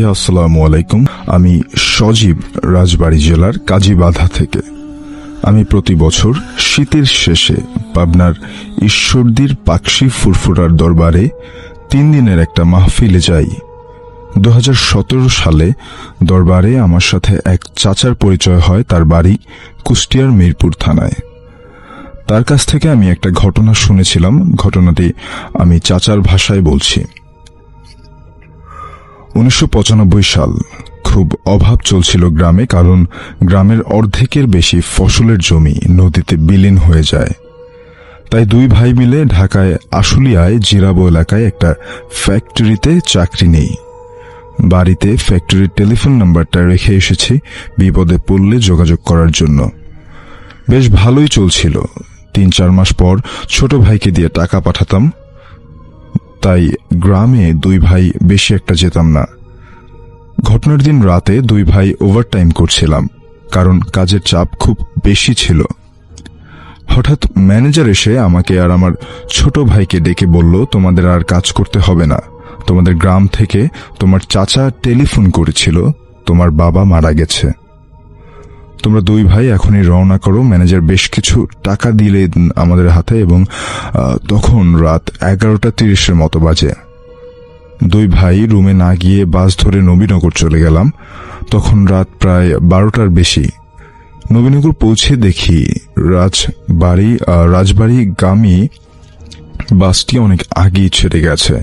ভাইয়া আসসালামু আলাইকুম। আমি সজীব, রাজবাড়ী জেলার কাজীবাধা থেকে। আমি প্রতি বছর শীতের শেষে পাবনার ঈশ্বরদীর পাকশি ফুরফুরার দরবারে 3 দিনের একটা মাহফিলে যাই। 2017 সালে দরবারে আমার সাথে এক চাচার পরিচয় হয়। তার বাড়ি কুষ্টিয়ার মিরপুর থানায়। তার কাছ থেকে আমি একটা ঘটনা শুনেছিলাম। ঘটনাটি আমি চাচার ভাষায় বলছি। 1995 সাল। খুব অভাব চলছিল গ্রামে, কারণ গ্রামের অর্ধেকের বেশি ফসলের জমি নদীতে বিলীন হয়ে যায়। তাই 2 ভাই মিলে ঢাকায় আশুলিয়ায় জিরাবো এলাকায় একটা ফ্যাক্টরিতে চাকরি নেই। বাড়িতে ফ্যাক্টরির টেলিফোন নাম্বারটা রেখে এসেছি বিপদে পড়লে যোগাযোগ করার জন্য। বেশ ভালোই চলছিল। 3-4 মাস পর ছোট ভাইকে দিয়ে টাকা পাঠাতাম। তাই গ্রামে 2 ভাই বেশি একটা যেতাম না। ঘটনার দিন রাতে 2 ভাই ওভারটাইম করছিলাম, কারণ কাজের চাপ খুব বেশি ছিল। হঠাৎ ম্যানেজার এসে আমাকে আর আমার ছোট ভাইকে ডেকে বলল, তোমাদের আর কাজ করতে হবে না। তোমাদের গ্রাম থেকে তোমার চাচা টেলিফোন করেছিল, তোমার বাবা মারা গেছে। তোমরা 2 ভাই এখনই রওনা করো। ম্যানেজার বেশ কিছু টাকা দিলে আমাদের হাতে, এবং তখন রাত 11:30 মতো বাজে। 2 ভাই রুমে না গিয়ে বাস ধরে নবীনগর চলে গেলাম। তখন রাত প্রায় 12টার বেশি। নবীনগর পৌঁছে দেখি রাজবাড়ীগামী বাসটি অনেক আগেই ছেড়ে গেছে।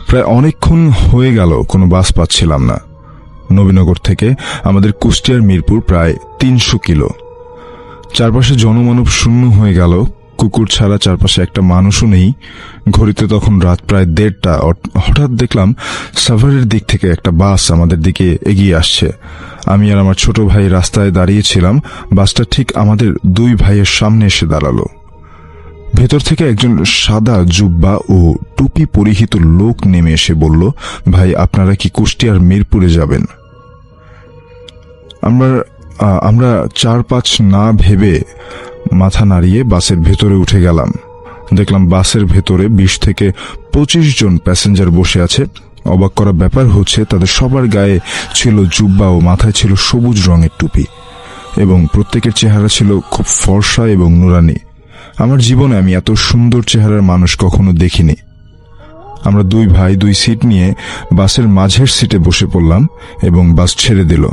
প্রায় অনেকক্ষণ হয়ে গেল কোনো বাস পাচ্ছিলাম না। নবীনগর থেকে আমাদের কুষ্টিয়ার মিরপুর প্রায় 300 কিলো। চারপাশে জনমানব শূন্য হয়ে গেল। কুকুর ছাড়া চারপাশে একটা মানুষও নেই। ঘড়িতে তখন রাত প্রায় 1:30। হঠাৎ দেখলাম সাভারের দিক থেকে একটা বাস আমাদের দিকে এগিয়ে আসছে। আমি আর আমার ছোট ভাই রাস্তায় দাঁড়িয়েছিলাম। বাসটা ঠিক আমাদের 2 ভাইয়ের সামনে এসে দাঁড়ালো। ভেতর থেকে একজন সাদা জুব্বা ও টুপি পরিহিত লোক নেমে এসে বলল, ভাই আপনারা কি কুষ্টিয়ার মিরপুরে যাবেন? আমরা 4-5 না ভেবে মাথা নাড়িয়ে বাসের ভেতরে উঠে গেলাম। দেখলাম বাসের ভেতরে 20 থেকে 25 জন প্যাসেঞ্জার বসে আছে। অবাক করা ব্যাপার হচ্ছে, তাদের সবার গায়ে ছিল জুব্বা ও মাথায় ছিল সবুজ রঙের টুপি, এবং প্রত্যেকের চেহারা ছিল খুব ফর্সা এবং নুরানি। আমার জীবনে আমি এত সুন্দর চেহারার মানুষ কখনো দেখিনি। আমরা 2 ভাই 2 সিট নিয়ে বাসের মাঝের সিটে বসে পড়লাম এবং বাস ছেড়ে দিল।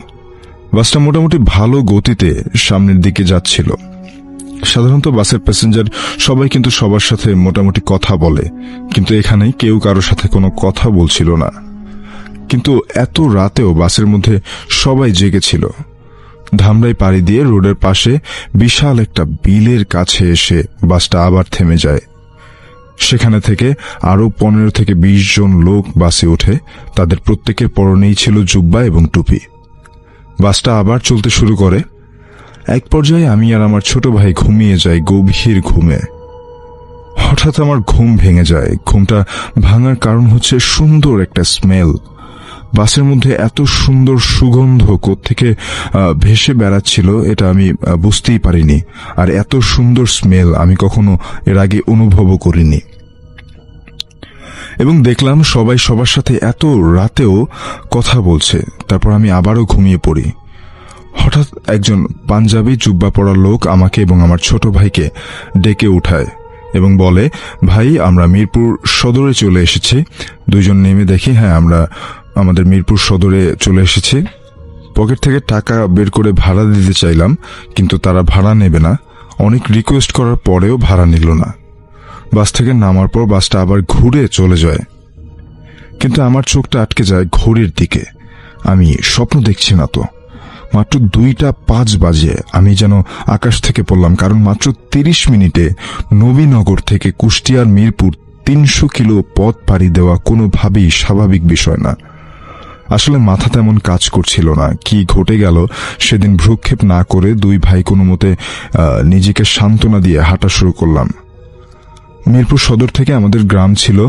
বাসটা মোটামুটি ভালো গতিতে সামনের দিকে যাচ্ছিল। সাধারণত বাসের প্যাসেঞ্জার সবাই কিন্তু সবার সাথে মোটামুটি কথা বলে, কিন্তু এখানে কেউ কারোর সাথে কোনো কথা বলছিল না। কিন্তু এত রাতেও বাসের মধ্যে সবাই জেগেছিল। ধামরাই পাড়ি দিয়ে রোডের পাশে বিশাল একটা বিলের কাছে এসে বাসটা আবার থেমে যায়। সেখানে থেকে আরো 15 থেকে 20 জন লোক বাসে ওঠে। তাদের প্রত্যেকের পরনেই ছিল জুব্বা এবং টুপি। বাসটা আবার চলতে শুরু করে। এক পর্যায়ে আমি আর আমার ছোট ভাই ঘুমিয়ে যাই গভীর ঘুমে। হঠাৎ আমার ঘুম ভেঙে যায়। ঘুমটা ভাঙার কারণ হচ্ছে সুন্দর একটা স্মেল। বাসের মধ্যে এত সুন্দর সুগন্ধ কোত্থেকে ভেসে বেড়াচ্ছিল এটা আমি বুঝতেই পারিনি। আর এত সুন্দর স্মেল আমি কখনো এর আগে অনুভবও করিনি। এবং দেখলাম সবাই সবার সাথে এত রাতেও কথা বলছে। তারপর আমি আবারও ঘুমিয়ে পড়ি। হঠাৎ একজন পাঞ্জাবি জুব্বা পরা লোক আমাকে এবং আমার ছোট ভাইকে ডেকে উঠায় এবং বলে, ভাই আমরা মিরপুর সদরে চলে এসেছি। 2 জন নেমে দেখি, হ্যাঁ আমরা আমাদের মিরপুর সদরে চলে এসেছি। পকেট থেকে টাকা বের করে ভাড়া দিতে চাইলাম, কিন্তু তারা ভাড়া নেবে না। অনেক রিকোয়েস্ট করার পরেও ভাড়া নিল না। বাস থেকে নামার পর বাসটা আবার ঘুরে চলে যায়। কিন্তু আমার চোখটা আটকে যায় ঘড়ির দিকে। আমি স্বপ্ন দেখছি না তো। মাত্র 2:05 বাজে। আমি যেন আকাশ থেকে পড়লাম, কারণ মাত্র 30 মিনিটে নবীনগর থেকে কুষ্টিয়ার মিরপুর 300 কিলো পথ পাড়ি দেওয়া কোনোভাবেই স্বাভাবিক বিষয় না। আসলে মাথা তেমন কাজ করছিল না। কি ঘটে গেল সেদিন ভ্রুক্ষেপ না করে 2 ভাই কোনো মতে নিজেকে সান্ত্বনা দিয়ে হাঁটা শুরু করলাম। মিরপুর সদর থেকে আমাদের গ্রাম ছিল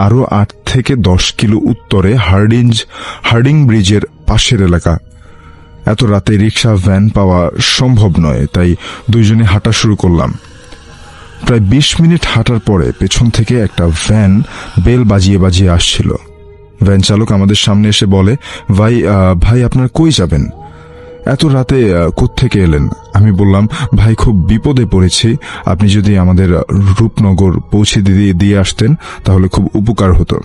আরো 8 থেকে 10 কিলো উত্তরে হার্ডিং ব্রিজের পাশের এলাকা। এত রাতে রিক্সা ভ্যান পাওয়া সম্ভব নয়, তাই 2 জনে হাঁটা শুরু করলাম। প্রায় 20 মিনিট হাঁটার পরে পেছন থেকে একটা ভ্যান বেল বাজিয়ে বাজিয়ে আসছিল। ভ্যান চালক আমাদের সামনে এসে বলে, ভাই আপনারা কই যাবেন? এত রাতে কোত্থেকে এলেন? আমি বললাম, ভাই খুব বিপদে পড়েছি, আপনি যদি আমাদের রূপনগর পৌঁছে দিয়ে আসতেন তাহলে খুব উপকার হতো।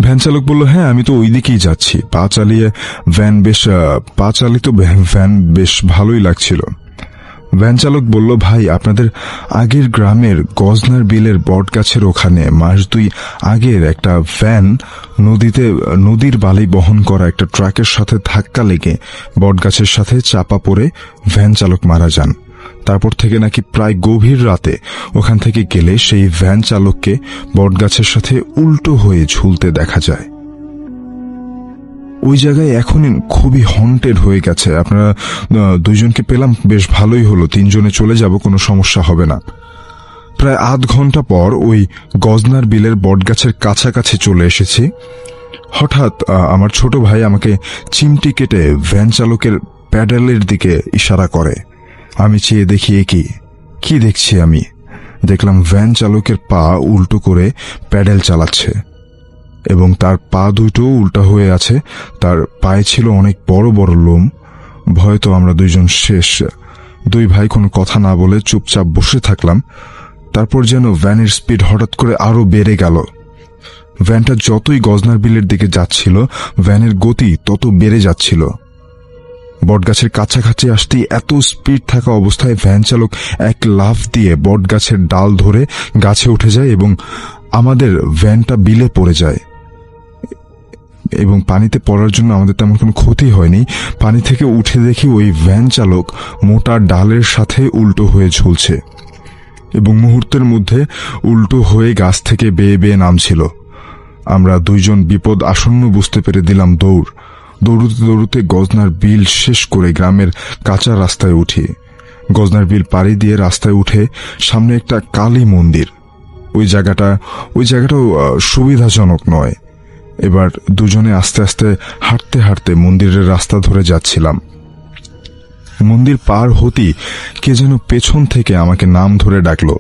ভ্যান চালক বলল, হ্যাঁ আমি তো ওই দিকেই যাচ্ছি। পা চালিত ভ্যান বেশ ভালোই লাগছিল। ভ্যান চালক বলল, ভাই আপনাদের আগের গ্রামের গজনার বিলের বট গাছের ওখানে মাস 2 আগের একটা ভ্যান নদীর বালি বহন করা একটা ট্রাকের সাথে ধাক্কা লেগে বট গাছের সাথে চাপা পড়ে ভ্যান চালক মারা যান। তারপর থেকে নাকি প্রায় গভীর রাতে ওখান থেকে গেলে সেই ভ্যান চালককে বট গাছের সাথে উল্টো হয়ে ঝুলতে দেখা যায়। ওই জায়গায় এখন খুবই হন্টেড হয়ে গেছে। আপনারা 2 জনকে পেলাম, বেশ ভালোই হলো, 3 জনে চলে যাব, কোনো সমস্যা হবে না। প্রায় আধ ঘন্টা পর ওই গজনার বিলের বটগাছের কাছাকাছি চলে এসেছি। হঠাৎ আমার ছোট ভাই আমাকে চিমটি কেটে ভ্যান চালকের প্যাডেলের দিকে ইশারা করে। আমি চেয়ে দেখি কি দেখছি? আমি দেখলাম ভ্যান চালকের পা উল্টো করে প্যাডেল চালাচ্ছে এবং তার পা দুটো উল্টা হয়ে আছে। তার পায়ে ছিল অনেক বড় বড় লোম। ভয়ে তো আমরা 2 জন শেষ। 2 ভাই কোনো কথা না বলে চুপচাপ বসে থাকলাম। তারপর যেন ভ্যানের স্পিড হঠাৎ করে আরো বেড়ে গেল। ভ্যানটা যতই গজনার বিলের দিকে যাচ্ছিল, ভ্যানের গতি তত বেড়ে যাচ্ছিল। বটগাছের কাছাকাছি আসতেই এত স্পিড থাকা অবস্থায় ভ্যান চালক এক লাফ দিয়ে বটগাছের ডাল ধরে গাছে উঠে যায় এবং আমাদের ভ্যানটা বিলে পড়ে যায়। এবং পানিতে পড়ার জন্য আমাদের তেমন কোনো ক্ষতি হয়নি। পানি থেকে উঠে দেখি ওই ভ্যান চালক মোটা ডালের সাথে উল্টো হয়ে ঝুলছে এবং মুহূর্তের মধ্যে উল্টো হয়ে গাছ থেকে বেয়ে বেয়ে নামছিল। আমরা 2 জন বিপদ আসন্ন বুঝতে পেরে দিলাম দৌড়তে গজনার বিল শেষ করে গ্রামের কাঁচা রাস্তায় উঠি। গজনার বিল পাড়ি দিয়ে রাস্তায় উঠে সামনে একটা কালী মন্দির। ওই জায়গাটাও সুবিধাজনক নয়। এবার 2 জনে আস্তে আস্তে হাঁটতে হাঁটতে মন্দিরের রাস্তা ধরে যাচ্ছিলাম। মন্দির পার হতেই কে যেন পেছন থেকে আমাকে নাম ধরে ডাকলো।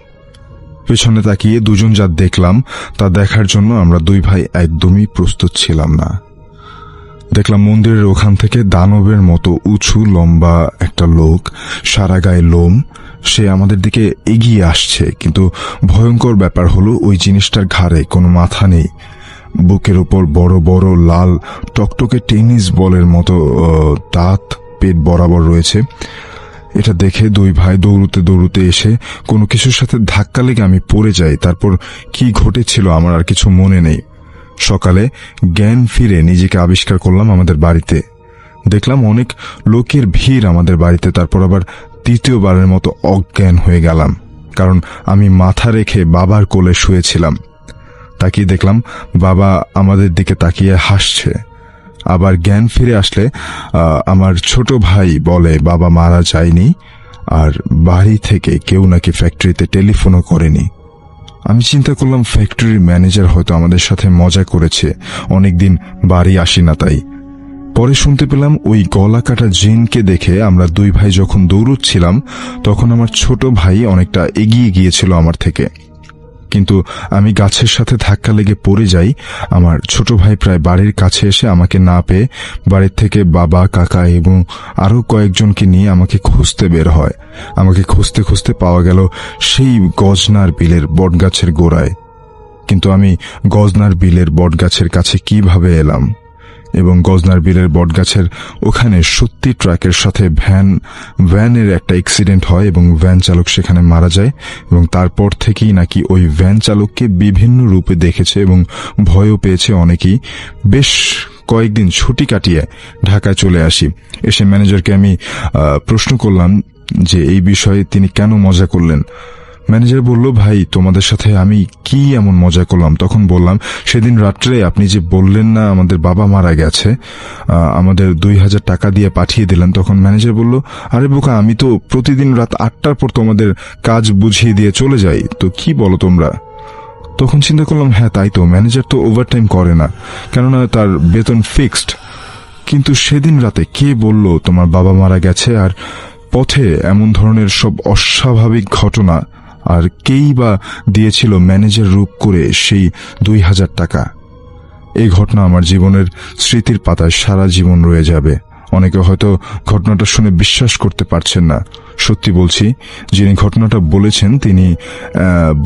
পেছনে তাকিয়ে 2 জন যা দেখলাম তা দেখার জন্য আমরা 2 ভাই একদমই প্রস্তুত ছিলাম না। দেখলাম মন্দিরের ওখান থেকে দানবের মতো উঁচু লম্বা একটা লোক, সারা গায়ে লোম, সে আমাদের দিকে এগিয়ে আসছে। কিন্তু ভয়ঙ্কর ব্যাপার হলো ওই জিনিসটার ঘাড়ে কোনো মাথা নেই। বুকের উপর বড় বড় লাল টকটকে টেনিস বলের মতো দাঁত পেট বরাবর রয়েছে। এটা দেখে 2 ভাই দৌড়তে এসে কোনো কিছুর সাথে ধাক্কা লেগে আমি পড়ে যাই। তারপর কি ঘটেছিল আমার আর কিছু মনে নেই। সকালে জ্ঞান ফিরে নিজেকে আবিষ্কার করলাম আমাদের বাড়িতে। দেখলাম অনেক লোকের ভিড় আমাদের বাড়িতে। তারপর আবার 3য়বারের মতো অজ্ঞান হয়ে গেলাম, কারণ আমি মাথা রেখে বাবার কোলে শুয়েছিলাম। তাকিয়ে দেখলাম বাবা আমাদের দিকে তাকিয়ে হাসছে। আবার জ্ঞান ফিরে আসলে আমার ছোট ভাই বলে বাবা মারা যায়নি, আর বাড়ি থেকে কেউ নাকি ফ্যাক্টরিতে টেলিফোনও করেনি। আমি চিন্তা করলাম ফ্যাক্টরির ম্যানেজার হয়তো আমাদের সাথে মজা করেছে, অনেকদিন বাড়ি আসি না তাই। পরে শুনতে পেলাম ওই গলা কাটা জিনকে দেখে আমরা 2 ভাই যখন দৌড়চ্ছিলাম তখন আমার ছোট ভাই অনেকটা এগিয়ে গিয়েছিল আমার থেকে, কিন্তু আমি গাছের সাথে ধাক্কা লেগে পড়ে যাই। আমার ছোট ভাই প্রায় বাড়ির কাছে এসে আমাকে না পেয়ে বাড়ির থেকে বাবা, কাকা এবং আরো কয়েকজনকে নিয়ে আমাকে খুঁজতে বের হয়। আমাকে খুঁজতে খুঁজতে পাওয়া গেল সেই গজনার বিলের বটগাছের গোড়ায়। কিন্তু আমি গজনার বিলের বটগাছের কাছে কিভাবে এলাম এবং গজনার বিলের বটগাছের ওখানে সত্যি ট্রাকের সাথে ভ্যানের একটা অ্যাক্সিডেন্ট হয় এবং ভ্যান চালক সেখানে মারা যায়। এবং তারপর থেকেই নাকি ওই ভ্যান চালককে বিভিন্ন রূপে দেখেছে এবং ভয়ও পেয়েছে অনেকেই। বেশ কয়েকদিন ছুটি কাটিয়ে ঢাকায় চলে আসি। এসে ম্যানেজারকে আমি প্রশ্ন করলাম যে এই বিষয়ে তিনি কেন মজা করলেন। ম্যানেজার বলল, ভাই তোমাদের সাথে আমি কি এমন মজা করলাম? তখন বললাম, সেদিন রাত্রে আপনি যে বললেন না আমাদের বাবা মারা গেছে, আমাদের 2000 টাকা দিয়ে পাঠিয়ে দিলেন। তখন ম্যানেজার বলল, আরে বোকা, আমি তো প্রতিদিন রাত 8টার পর তোমাদের কাজ বুঝিয়ে দিয়ে চলে যাই, তো কি বলো তোমরা? তখন চিন্তা করলাম, হ্যাঁ তাই তো, ম্যানেজার তো ওভারটাইম করে না, কেননা তার বেতন ফিক্সড। কিন্তু সেদিন রাতে কে বলল তোমার বাবা মারা গেছে? আর পথে এমন ধরনের সব অস্বাভাবিক ঘটনা, আর কেই বা দিয়েছিল ম্যানেজার রূপ করে সেই 2000 টাকা? এই ঘটনা আমার জীবনের স্মৃতির পাতায় সারা জীবন রয়ে যাবে। অনেকে হয়তো ঘটনাটা শুনে বিশ্বাস করতে পারছেন না। সত্যি বলছি, যিনি ঘটনাটা বলেছেন তিনি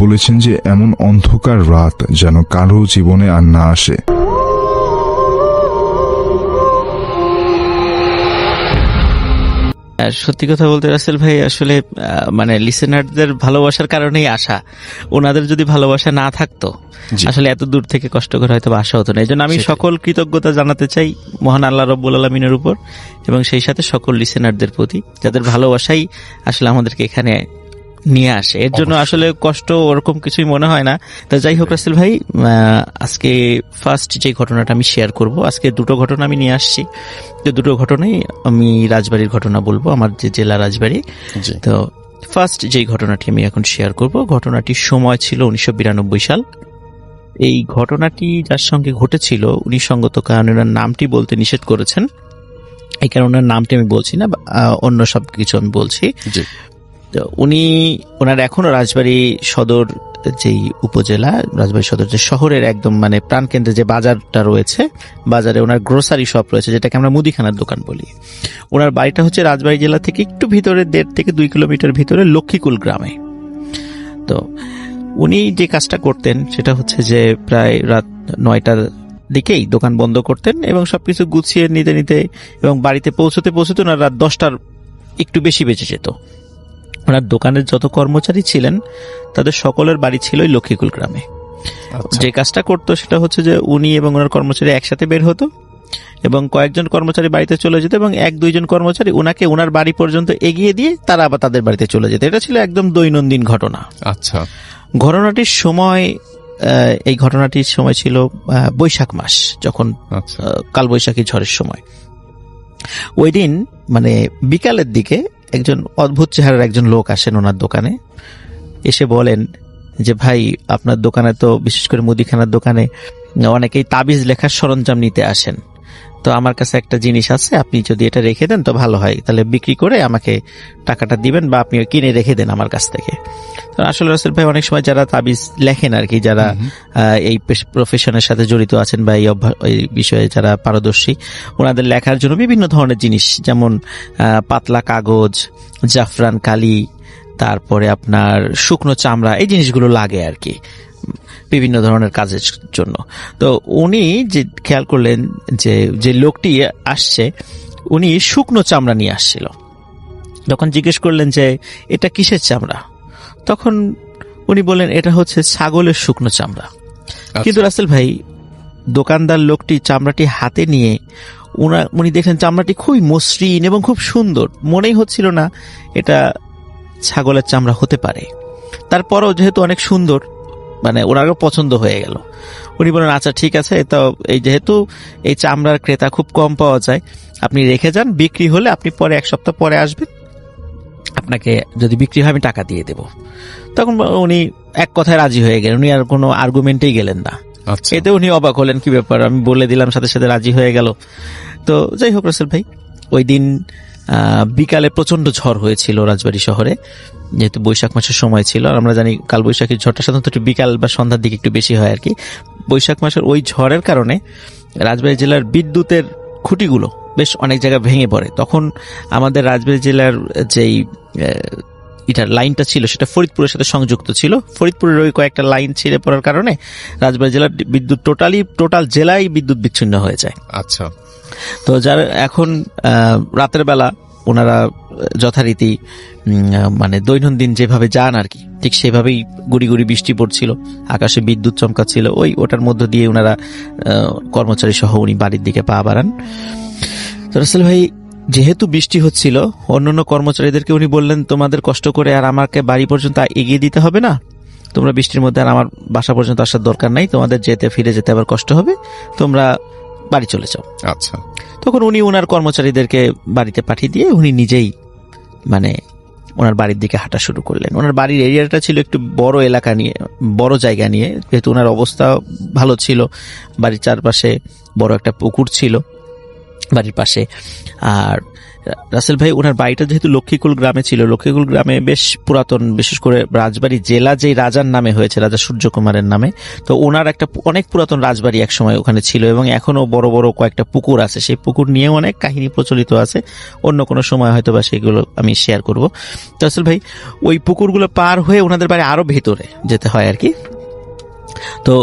বলেছেন যে এমন অন্ধকার রাত যেন কারো জীবনে আর না আসে। সত্যি কথা বলতে রাসেল ভাই, আসলে মানে লিসেনারদের ভালোবাসার কারণেই আসা। ওনাদের যদি ভালোবাসা না থাকতো আসলে এত দূর থেকে কষ্ট করে হয়তো আসা হতো না। এই জন্য আমি সকল কৃতজ্ঞতা জানাতে চাই মহান আল্লাহ রব্বুল আলামিনের উপর, এবং সেই সাথে সকল লিসেনারদের প্রতি, যাদের ভালোবাসাই আসলে আমাদেরকে এখানে নিয়ে আসে। এর জন্য আসলে কষ্ট ওরকম কিছুই মনে হয় না। তো যাই হোক রাসেল ভাই, আজকে ফার্স্ট যে ঘটনাটা আমি শেয়ার করব, আজকে দুটো ঘটনা আমি নিয়ে আসছি। তো দুটো ঘটনাই আমি রাজবাড়ির ঘটনা বলবো, আমার যে জেলা রাজবাড়ি। তো ফার্স্ট যে ঘটনাটি আমি এখন শেয়ার করব, ঘটনাটির সময় ছিল 1992 সাল। এই ঘটনাটি যার সঙ্গে ঘটেছিল উনি সঙ্গত কারণে ওনার নামটি বলতে নিষেধ করেছেন, এই কারণে ওনার নামটি আমি বলছি না, অন্য সব কিছু আমি বলছি। উনি ওনার এখনো রাজবাড়ী সদর যেই উপজেলা, রাজবাড়ী সদর যে শহরের একদম মানে প্রাণকেন্দ্রে যে বাজারটা রয়েছে, বাজারে ওনার গ্রোসারি শপ রয়েছে, যেটাকে আমরা মুদিখানার দোকান বলি। ওনার বাড়িটা হচ্ছে রাজবাড়ী জেলা থেকে একটু ভিতরে 1.5 থেকে 2 কিলোমিটার ভিতরে লক্ষ্মীকুল গ্রামে। তো উনি যে কাজটা করতেন সেটা হচ্ছে যে প্রায় রাত 9টার দিকেই দোকান বন্ধ করতেন এবং সবকিছু গুছিয়ে নিতে নিতে এবং বাড়িতে পৌঁছতে পৌঁছতে ওনার রাত 10টার একটু বেশি বেঁচে যেত। ওনার দোকানের যত কর্মচারী ছিলেন তাদের সকলের বাড়ি ছিল ওই লক্ষ্মীকুল গ্রামে। যে কাজটা করতো সেটা হচ্ছে যে উনি এবং ওনার কর্মচারী একসাথে বের হতো এবং কয়েকজন কর্মচারী বাড়িতে চলে যেত এবং 1-2 জন কর্মচারী ওনাকে ওনার বাড়ি পর্যন্ত এগিয়ে দিয়ে তারা আবার তাদের বাড়িতে চলে যেত। এটা ছিল একদম দৈনন্দিন ঘটনা। আচ্ছা, ঘটনাটির সময় এই ঘটনাটির সময় ছিল বৈশাখ মাস, যখন কালবৈশাখী ঝড়ের সময়। ওই দিন মানে বিকালের দিকে একজন অদ্ভুত চেহারার একজন লোক আসেন ওনার দোকানে, এসে বলেন যে ভাই, আপনার দোকানে তো বিশেষ করে মুদিখানার দোকানে অনেকেই তাবিজ লেখার সরঞ্জাম নিতে আসেন, তো আমার কাছে একটা জিনিস আছে, আপনি যদি এটা রেখে দেন তো ভালো হয়, তাহলে বিক্রি করে আমাকে টাকাটা দিবেন বা আপনি কিনে রেখে দেন আমার কাছ থেকে। তো আসলে রাসেল ভাই, অনেক সময় যারা তাবিজ লেখেন আর কি, যারা এই প্রফেশনের সাথে জড়িত আছেন বা এই বিষয়ে যারা পারদর্শী, ওনাদের লেখার জন্য বিভিন্ন ধরনের জিনিস, যেমন পাতলা কাগজ, জাফরান কালি, তারপরে আপনার শুকনো চামড়া, এই জিনিসগুলো লাগে আর কি বিভিন্ন ধরনের কাজের জন্য। তো উনি যে খেয়াল করলেন যে লোকটি আসছে উনি শুকনো চামড়া নিয়ে আসছিল। যখন জিজ্ঞেস করলেন যে এটা কিসের চামড়া, তখন উনি বললেন এটা হচ্ছে ছাগলের শুকনো চামড়া। কিন্তু রাসেল ভাই, দোকানদার লোকটি চামড়াটি হাতে নিয়ে উনি দেখলেন চামড়াটি খুবই মসৃণ এবং খুব সুন্দর, মনেই হচ্ছিল না এটা ছাগলের চামড়া হতে পারে। তারপরও যেহেতু অনেক সুন্দর, মানে ওনারও পছন্দ হয়ে গেল। উনি বলেন আচ্ছা ঠিক আছে, তো এই যেহেতু এই চামড়ার ক্রেতা খুব কম পাওয়া যায়, আপনি রেখে যান, বিক্রি হলে আপনি পরে 1 সপ্তাহ পরে আসবেন, আপনাকে যদি বিক্রি হয় আমি টাকা দিয়ে দেব। তখন উনি এক কথায় রাজি হয়ে গেলেন, উনি আর কোনো আর্গুমেন্টেই গেলেন না। এতে উনি অবাক হলেন, কি ব্যাপার, আমি বলে দিলাম সাথে সাথে রাজি হয়ে গেল। তো যাই হোক রাসেল ভাই, ওই দিন বিকালে প্রচন্ড ঝড় হয়েছিল রাজবাড়ী শহরে, যেহেতু বৈশাখ মাসের সময় ছিল। আর আমরা জানি কালবৈশাখীর ঝড়টা সাধারণত একটু বিকাল বা সন্ধ্যার দিকে একটু বেশি হয় আর কি। বৈশাখ মাসের ওই ঝড়ের কারণে রাজবাড়ী জেলার বিদ্যুতের খুঁটিগুলো বেশ অনেক জায়গায় ভেঙে পড়ে। তখন আমাদের রাজবাড়ী জেলার যেই এটার লাইনটা ছিল সেটা ফরিদপুরের সাথে সংযুক্ত ছিল। ফরিদপুরের ওই কয়েকটা লাইন ছিঁড়ে পড়ার কারণে রাজবাড়ী জেলার বিদ্যুৎ টোটাল জেলায় বিদ্যুৎ বিচ্ছিন্ন হয়ে যায়। আচ্ছা, তো যার এখন রাতের বেলা ওনারা যথারীতি মানে দৈনন্দিন যেভাবে যান আর কি, ঠিক সেভাবেই গুড়ি গুড়ি বৃষ্টি পড়ছিল, আকাশে বিদ্যুৎ চমকাচ্ছিল। ওটার মধ্য দিয়ে ওনারা কর্মচারী সহ উনি বাড়ির দিকে পা বাড়ান। তো রাসেল ভাই, যেহেতু বৃষ্টি হচ্ছিল, অন্যান্য কর্মচারীদেরকে উনি বললেন তোমাদের কষ্ট করে আর আমাকে বাড়ি পর্যন্ত এগিয়ে দিতে হবে না, তোমরা বৃষ্টির মধ্যে আর আমার বাসা পর্যন্ত আসার দরকার নাই, তোমাদের ফিরে যেতে আবার কষ্ট হবে, তোমরা বাড়ি চলে যাও। আচ্ছা, তখন উনি ওনার কর্মচারীদেরকে বাড়িতে পাঠিয়ে দিয়ে উনি নিজেই মানে ওনার বাড়ির দিকে হাঁটা শুরু করলেন। ওনার বাড়ির এরিয়াটা ছিল একটু বড় এলাকা নিয়ে, বড় জায়গা নিয়ে, যেহেতু ওনার অবস্থা ভালো ছিল, বাড়ির চারপাশে বড় একটা পুকুর ছিল বাড়ির পাশে। আর রাসেল ভাই ওনার বাড়িটা যেহেতু লক্ষ্মীকুল গ্রামে ছিল, লক্ষ্মীকুল গ্রামে বেশ পুরাতন, বিশেষ করে রাজবাড়ি জেলা যেই রাজার নামে হয়েছে, রাজা সূর্যকুমারের নামে, তো ওনার একটা অনেক পুরাতন রাজবাড়ি এক সময় ওখানে ছিল এবং এখনো বড় বড় কয়েকটা পুকুর আছে। সেই পুকুর নিয়ে অনেক কাহিনী প্রচলিত আছে, অন্য কোনো সময় হয়তো বা সেগুলো আমি শেয়ার করব। তো রাসেল ভাই ওই পুকুরগুলো পার হয়ে ওনাদের বাড়ি আরো ভেতরে যেতে হয় আর কি। তো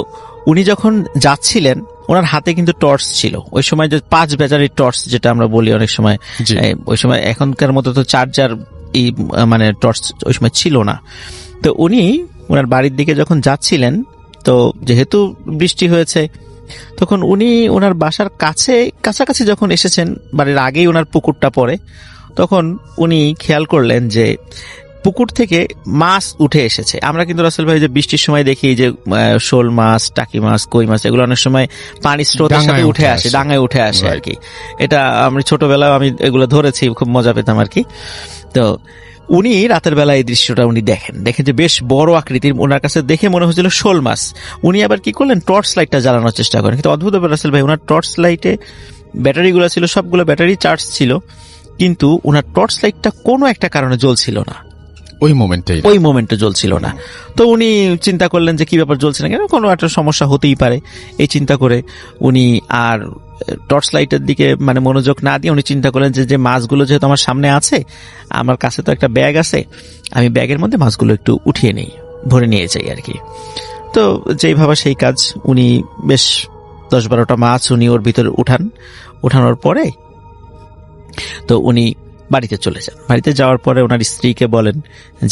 উনি যখন যাচ্ছিলেন ওনার হাতে কিন্তু টর্চ ছিল, ওই সময় যে 5 ব্যাটারির টর্চ যেটা আমরা বলি অনেক সময়, ওই সময় এখনকার মতো তো চার্জার মানে টর্চ ওই সময় ছিল না। তো উনি ওনার বাড়ির দিকে যখন যাচ্ছিলেন, তো যেহেতু বৃষ্টি হয়েছে তখন উনি ওনার বাসার কাছাকাছি যখন এসেছেন, বাড়ির আগেই ওনার পুকুরটা পড়ে, তখন উনি খেয়াল করলেন যে পুকুর থেকে মাছ উঠে এসেছে। আমরা কিন্তু রাসেল ভাই যে বৃষ্টির সময় দেখি যে শোল মাছ, টাকি মাছ, কই মাছ এগুলো অনেক সময় পানি স্রোতের সাথে উঠে আসে, ডাঙায় উঠে আসে আর কি। এটা আমি ছোটবেলায় আমি এগুলো ধরেছি, খুব মজা পেতাম আর কি। তো উনি রাতের বেলা এই দৃশ্যটা উনি দেখেন যে বেশ বড় আকৃতির, ওনার কাছে দেখে মনে হচ্ছিল শোল মাছ। উনি আবার কি করলেন, টর্চ লাইটটা জ্বালানোর চেষ্টা করেন, কিন্তু অদ্ভুত ব্যাপার রাসেল ভাই, ওনার টর্চ লাইটে ব্যাটারিগুলো ছিল, সবগুলো ব্যাটারি চার্জ ছিল, কিন্তু ওনার টর্চ লাইটটা কোনো একটা কারণে জ্বলছিল না, ওই মোমেন্টে জ্বলছিল না। তো উনি চিন্তা করলেন যে কি ব্যাপার, জ্বলছে না কেন, কোনো একটা সমস্যা হতেই পারে। এই চিন্তা করে উনি আর টর্চ লাইটের দিকে মানে মনোযোগ না দিয়ে উনি চিন্তা করলেন যে মাছগুলো যেহেতু আমার সামনে আছে, আমার কাছে তো একটা ব্যাগ আছে, আমি ব্যাগের মধ্যে মাছগুলো একটু উঠিয়ে নেই, ভরে নিয়ে যাই আর কি। তো যেই ভাবা সেই কাজ, উনি বেশ 10-12টা মাছ উনি ওর ভিতরে উঠানোর পরে তো উনি বাড়িতে চলে যান। বাড়িতে যাওয়ার পরে ওনার স্ত্রীকে বলেন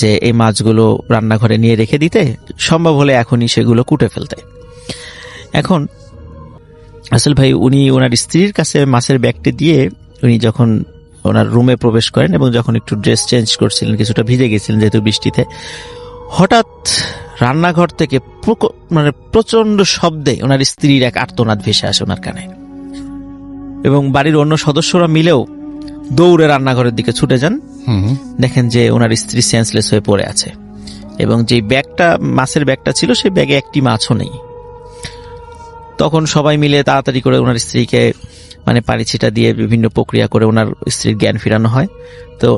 যে এই মাছগুলো রান্নাঘরে নিয়ে রেখে দিতে, সম্ভব হলে এখনই সেগুলো কুটে ফেলতে। এখন আসল ভাই উনি ওনার স্ত্রীর কাছে মাছের ব্যাগটি দিয়ে উনি যখন ওনার রুমে প্রবেশ করেন এবং যখন একটু ড্রেস চেঞ্জ করছিলেন, কিছুটা ভিজে গেছিলেন যেহেতু বৃষ্টিতে, হঠাৎ রান্নাঘর থেকে মানে প্রচন্ড শব্দে ওনার স্ত্রীর এক আর্তনাদ ভেসে আসে ওনার কানে, এবং বাড়ির অন্য সদস্যরা মিলেও দৌড়ে রান্নাঘরের দিকে ছুটে যান। দেখেন যে ওনার স্ত্রী সেন্সলেস হয়ে পড়ে আছে এবং যে মাছের ব্যাগটা ছিল সেই ব্যাগে একটি মাছও নেই। তখন সবাই মিলে তাড়াতাড়ি করে ওনার স্ত্রীকে মানে পানি ছিটা দিয়ে বিভিন্ন প্রক্রিয়া করে ওনার স্ত্রীর জ্ঞান ফেরানো হয়। তো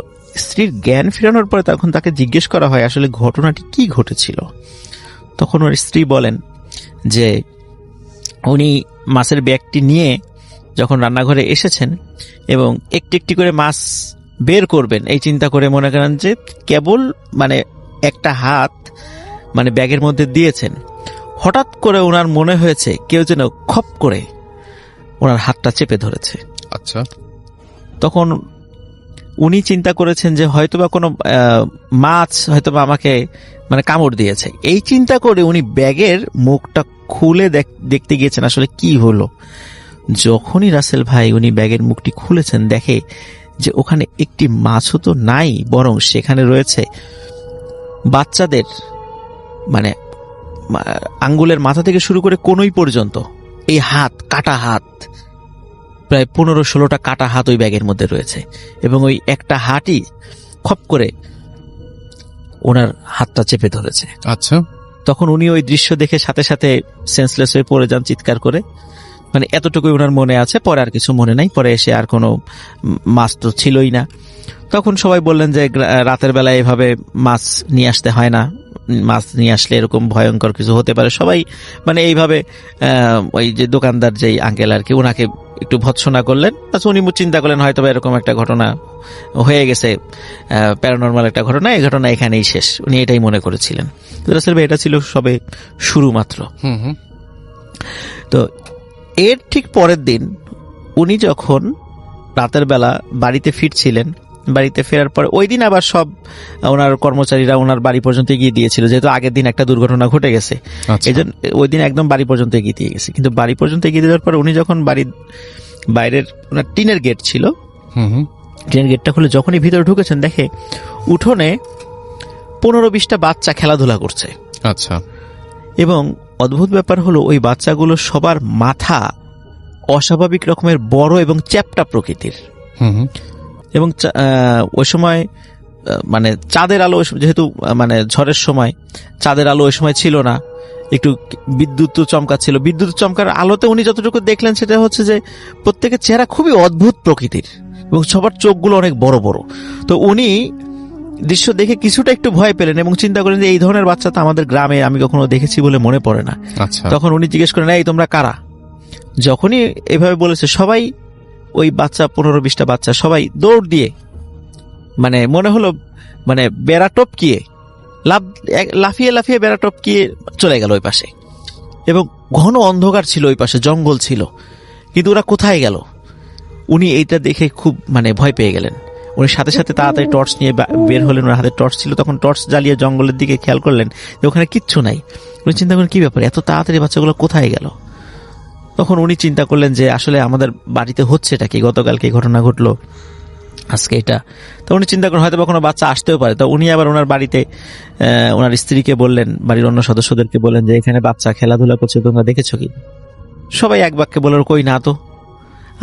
স্ত্রীর জ্ঞান ফেরানোর পরে তখন তাকে জিজ্ঞেস করা হয় আসলে ঘটনাটি কি ঘটেছিল। তখন ওনার স্ত্রী বলেন যে উনি মাছের ব্যাগটি নিয়ে যখন রান্নাঘরে এসেছেন এবং একটি একটি করে মাছ বের করবেন এই চিন্তা করে মনে করেন যে কেবল মানে একটা হাত মানে ব্যাগের মধ্যে দিয়েছেন, হঠাৎ করে ওনার মনে হয়েছে কেউ যেন খপ করে ওনার হাতটা চেপে ধরেছে। আচ্ছা, তখন উনি চিন্তা করেছেন যে হয়তোবা কোনো মাছ হয়তোবা আমাকে মানে কামড় দিয়েছে। এই চিন্তা করে উনি ব্যাগের মুখটা খুলে দেখতে গিয়েছেন আসলে কি হলো। যখনই রাসেল ভাই উনি ব্যাগের মুখটি খুলেছেন, দেখে যে ওখানে একটি মাছও তো নাই, বরং সেখানে রয়েছে বাচ্চাদের মানে আঙ্গুলের মাথা থেকে শুরু করে কোনোই পর্যন্ত এই হাত, কাটা হাত, প্রায় 15-16টা কাটা হাত ওই ব্যাগের মধ্যে রয়েছে এবং ওই একটা হাতই খপ করে ওনার হাতটা চেপে ধরেছে। আচ্ছা, তখন উনি ওই দৃশ্য দেখে সাথে সাথে সেন্সলেস হয়ে পড়ে যান চিৎকার করে। মানে এতটুকুই ওনার মনে আছে, পরে আর কিছু মনে নাই। পরে এসে আর কোনো মাছ তো ছিলই না। তখন সবাই বললেন যে রাতের বেলায় এভাবে মাছ নিয়ে আসতে হয় না, মাছ নিয়ে আসলে এরকম ভয়ঙ্কর কিছু হতে পারে। সবাই মানে এইভাবে ওই যে দোকানদার যেই আঙ্কেল আর কি ওনাকে একটু ভৎসনা করলেন। আচ্ছা, উনি চিন্তা করলেন হয়তো এরকম একটা ঘটনা হয়ে গেছে, প্যারানরমাল একটা ঘটনা, এই ঘটনা এখানেই শেষ, উনি এটাই মনে করেছিলেন। রাসেল ভাই এটা ছিল সবে শুরু মাত্র। তো এর ঠিক পরের দিন উনি যখন রাতের বেলা বাড়িতে ফিরছিলেন, বাড়িতে ফেরার পর ওই দিন আবার সব ওনার কর্মচারীরা ওনার বাড়ি পর্যন্ত এগিয়ে দিয়েছিল, যেহেতু আগের দিন একটা দুর্ঘটনা ঘটে গেছে। এই জন্য ওই দিন একদম বাড়ি পর্যন্ত এগিয়ে দিয়ে গেছে। কিন্তু বাড়ি পর্যন্ত এগিয়ে দেওয়ার পর উনি যখন বাড়ির বাইরের ওনার টিনের গেট ছিল, টিনের গেটটা খুলে যখনই ভিতরে ঢুকেছেন, দেখে উঠোনে 15-20টা বাচ্চা খেলাধুলা করছে। আচ্ছা, এবং অদ্ভুত ব্যাপার হলো ওই বাচ্চাগুলো সবার মাথা অস্বাভাবিক রকমের বড় এবং চ্যাপ্টা প্রকৃতির। এবং ওই সময় মানে চাঁদের আলো, যেহেতু মানে ঝড়ের সময় চাঁদের আলো ওই সময় ছিল না, একটু বিদ্যুৎ চমকাচ্ছিল। বিদ্যুৎ চমকার আলোতে উনি যতটুকু দেখলেন সেটা হচ্ছে যে প্রত্যেকের চেহারা খুবই অদ্ভুত প্রকৃতির এবং সবার চোখগুলো অনেক বড় বড়। তো উনি দৃশ্য দেখে কিছুটা একটু ভয় পেলেন এবং চিন্তা করেন যে এই ধরনের বাচ্চা তো আমাদের গ্রামে আমি কখনো দেখেছি বলে মনে পড়ে না। আচ্ছা, তখন উনি জিজ্ঞেস করেন, এই তোমরা কারা? যখনই এভাবে বলেছে সবাই, ওই বাচ্চা 15-20টা বাচ্চা সবাই দৌড় দিয়ে, মানে মনে হলো মানে বেড়া টপকিয়ে লাফিয়ে লাফিয়ে বেড়া টপকিয়ে চলে গেল ওই পাশে। এবং ঘন অন্ধকার ছিল, ওই পাশে জঙ্গল ছিল, কিন্তু ওরা কোথায় গেল? উনি এইটা দেখে খুব মানে ভয় পেয়ে গেলেন। উনি সাথে সাথে তাড়াতাড়ি টর্চ নিয়ে বের হলেন। ওনার হাতে টর্চ ছিল, তখন টর্চ জ্বালিয়ে জঙ্গলের দিকে খেয়াল করলেন যে ওখানে কিচ্ছু নাই। উনি চিন্তা করেন কি ব্যাপার, এত তাড়াতাড়ি বাচ্চাগুলো কোথায় গেল? তখন উনি চিন্তা করলেন যে আসলে আমাদের বাড়িতে হচ্ছে এটা কি, গতকালকে এই ঘটনা ঘটলো, আজকে এটা। তো উনি চিন্তা করেন হয়তো বা কোনো বাচ্চা আসতেও পারে। তো উনি আবার ওনার বাড়িতে ওনার স্ত্রীকে বললেন, বাড়ির অন্য সদস্যদেরকে বললেন যে এখানে বাচ্চা খেলাধুলা করছে, তোমরা দেখেছো কি? সবাই এক বাক্যে বলল, কই না তো,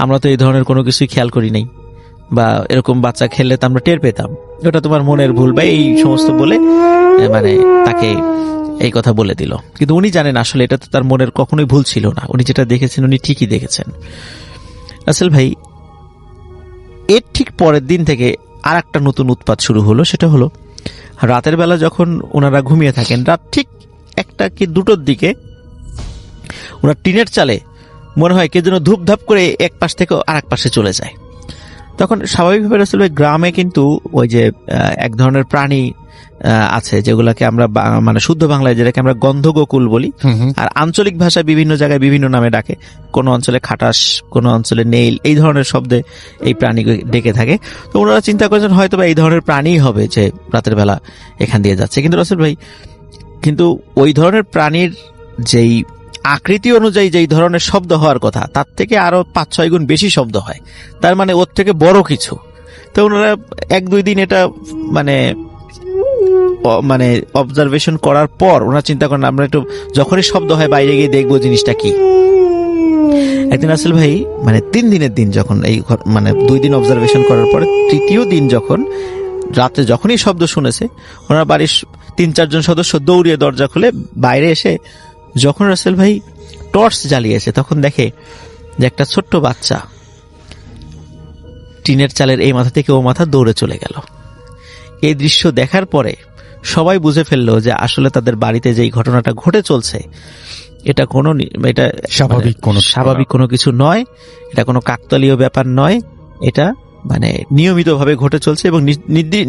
আমরা তো এই ধরনের কোনো কিছুই খেয়াল করি নাই, বা এরকম বাচ্চা খেললে তো আমরা টের পেতাম, ওটা তোমার মনের ভুল বা এই সমস্ত বলে মানে তাকে এই কথা বলে দিল। কিন্তু উনি জানেন আসলে এটা তো তার মনের কখনোই ভুল ছিল না, উনি যেটা দেখেছেন উনি ঠিকই দেখেছেন। আসল ভাই, এর ঠিক পরের দিন থেকে আর একটা নতুন উৎপাত শুরু হলো। সেটা হলো রাতের বেলা যখন ওনারা ঘুমিয়ে থাকেন, রাত ঠিক 1টা কি 2টোর দিকে ওনার টিনের চালে মনে হয় কে যেন ধূপধাপ করে এক পাশ থেকে আর এক পাশে চলে যায়। তখন স্বাভাবিকভাবে আসলে গ্রামে কিন্তু ওই যে এক ধরনের প্রাণী আছে যেগুলাকে আমরা মানে শুদ্ধ বাংলায় যেটাকে আমরা গন্ধগোকুল বলি, আর আঞ্চলিক ভাষায় বিভিন্ন জায়গায় বিভিন্ন নামে ডাকে। কোনো অঞ্চলে খাটাস, কোনো অঞ্চলে নেইল, এই ধরনের শব্দে এই প্রাণী ডেকে থাকে। তো ওনারা চিন্তা করেছেন হয়তো বা এই ধরনের প্রাণীই হবে যে রাতের বেলা এখান দিয়ে যাচ্ছে। কিন্তু রাসেল ভাই, কিন্তু ওই ধরনের প্রাণীর যেই আকৃতি অনুযায়ী যেই ধরনের শব্দ হওয়ার কথা, তার থেকে আরো 5-6 গুণ বেশি শব্দ হয়, তার মানে ওর থেকে বড় কিছু। তো ওনারা 1-2 দিন এটা মানে অবজারভেশন করার পর ওনারা চিন্তা করেন আমরা একটু যখনই শব্দ হয় বাইরে গিয়ে দেখবো জিনিসটা কি। একদিন আসল ভাই মানে 3 দিনের দিন যখন এই মানে 2 দিন অবজারভেশন করার পরে 3য় দিন যখন রাতে যখনই শব্দ শুনেছে, ওনার বাড়ির 3-4 জন সদস্য দৌড়িয়ে দরজা খুলে বাইরে এসে যখন রাসেল ভাই টর্চ জ্বালিয়েছে, তখন দেখে যে একটা ছোট্ট বাচ্চা টিনের চালের এই মাথা থেকে ও মাথা দৌড়ে চলে গেল। এই দৃশ্য দেখার পরে সবাই বুঝে ফেললো যে আসলে তাদের বাড়িতে যেই ঘটনাটা ঘটে চলছে এটা স্বাভাবিক কোনো কিছু নয়, এটা কোনো কাকতালীয় ব্যাপার নয়, এটা মানে নিয়মিতভাবে ঘটে চলছে এবং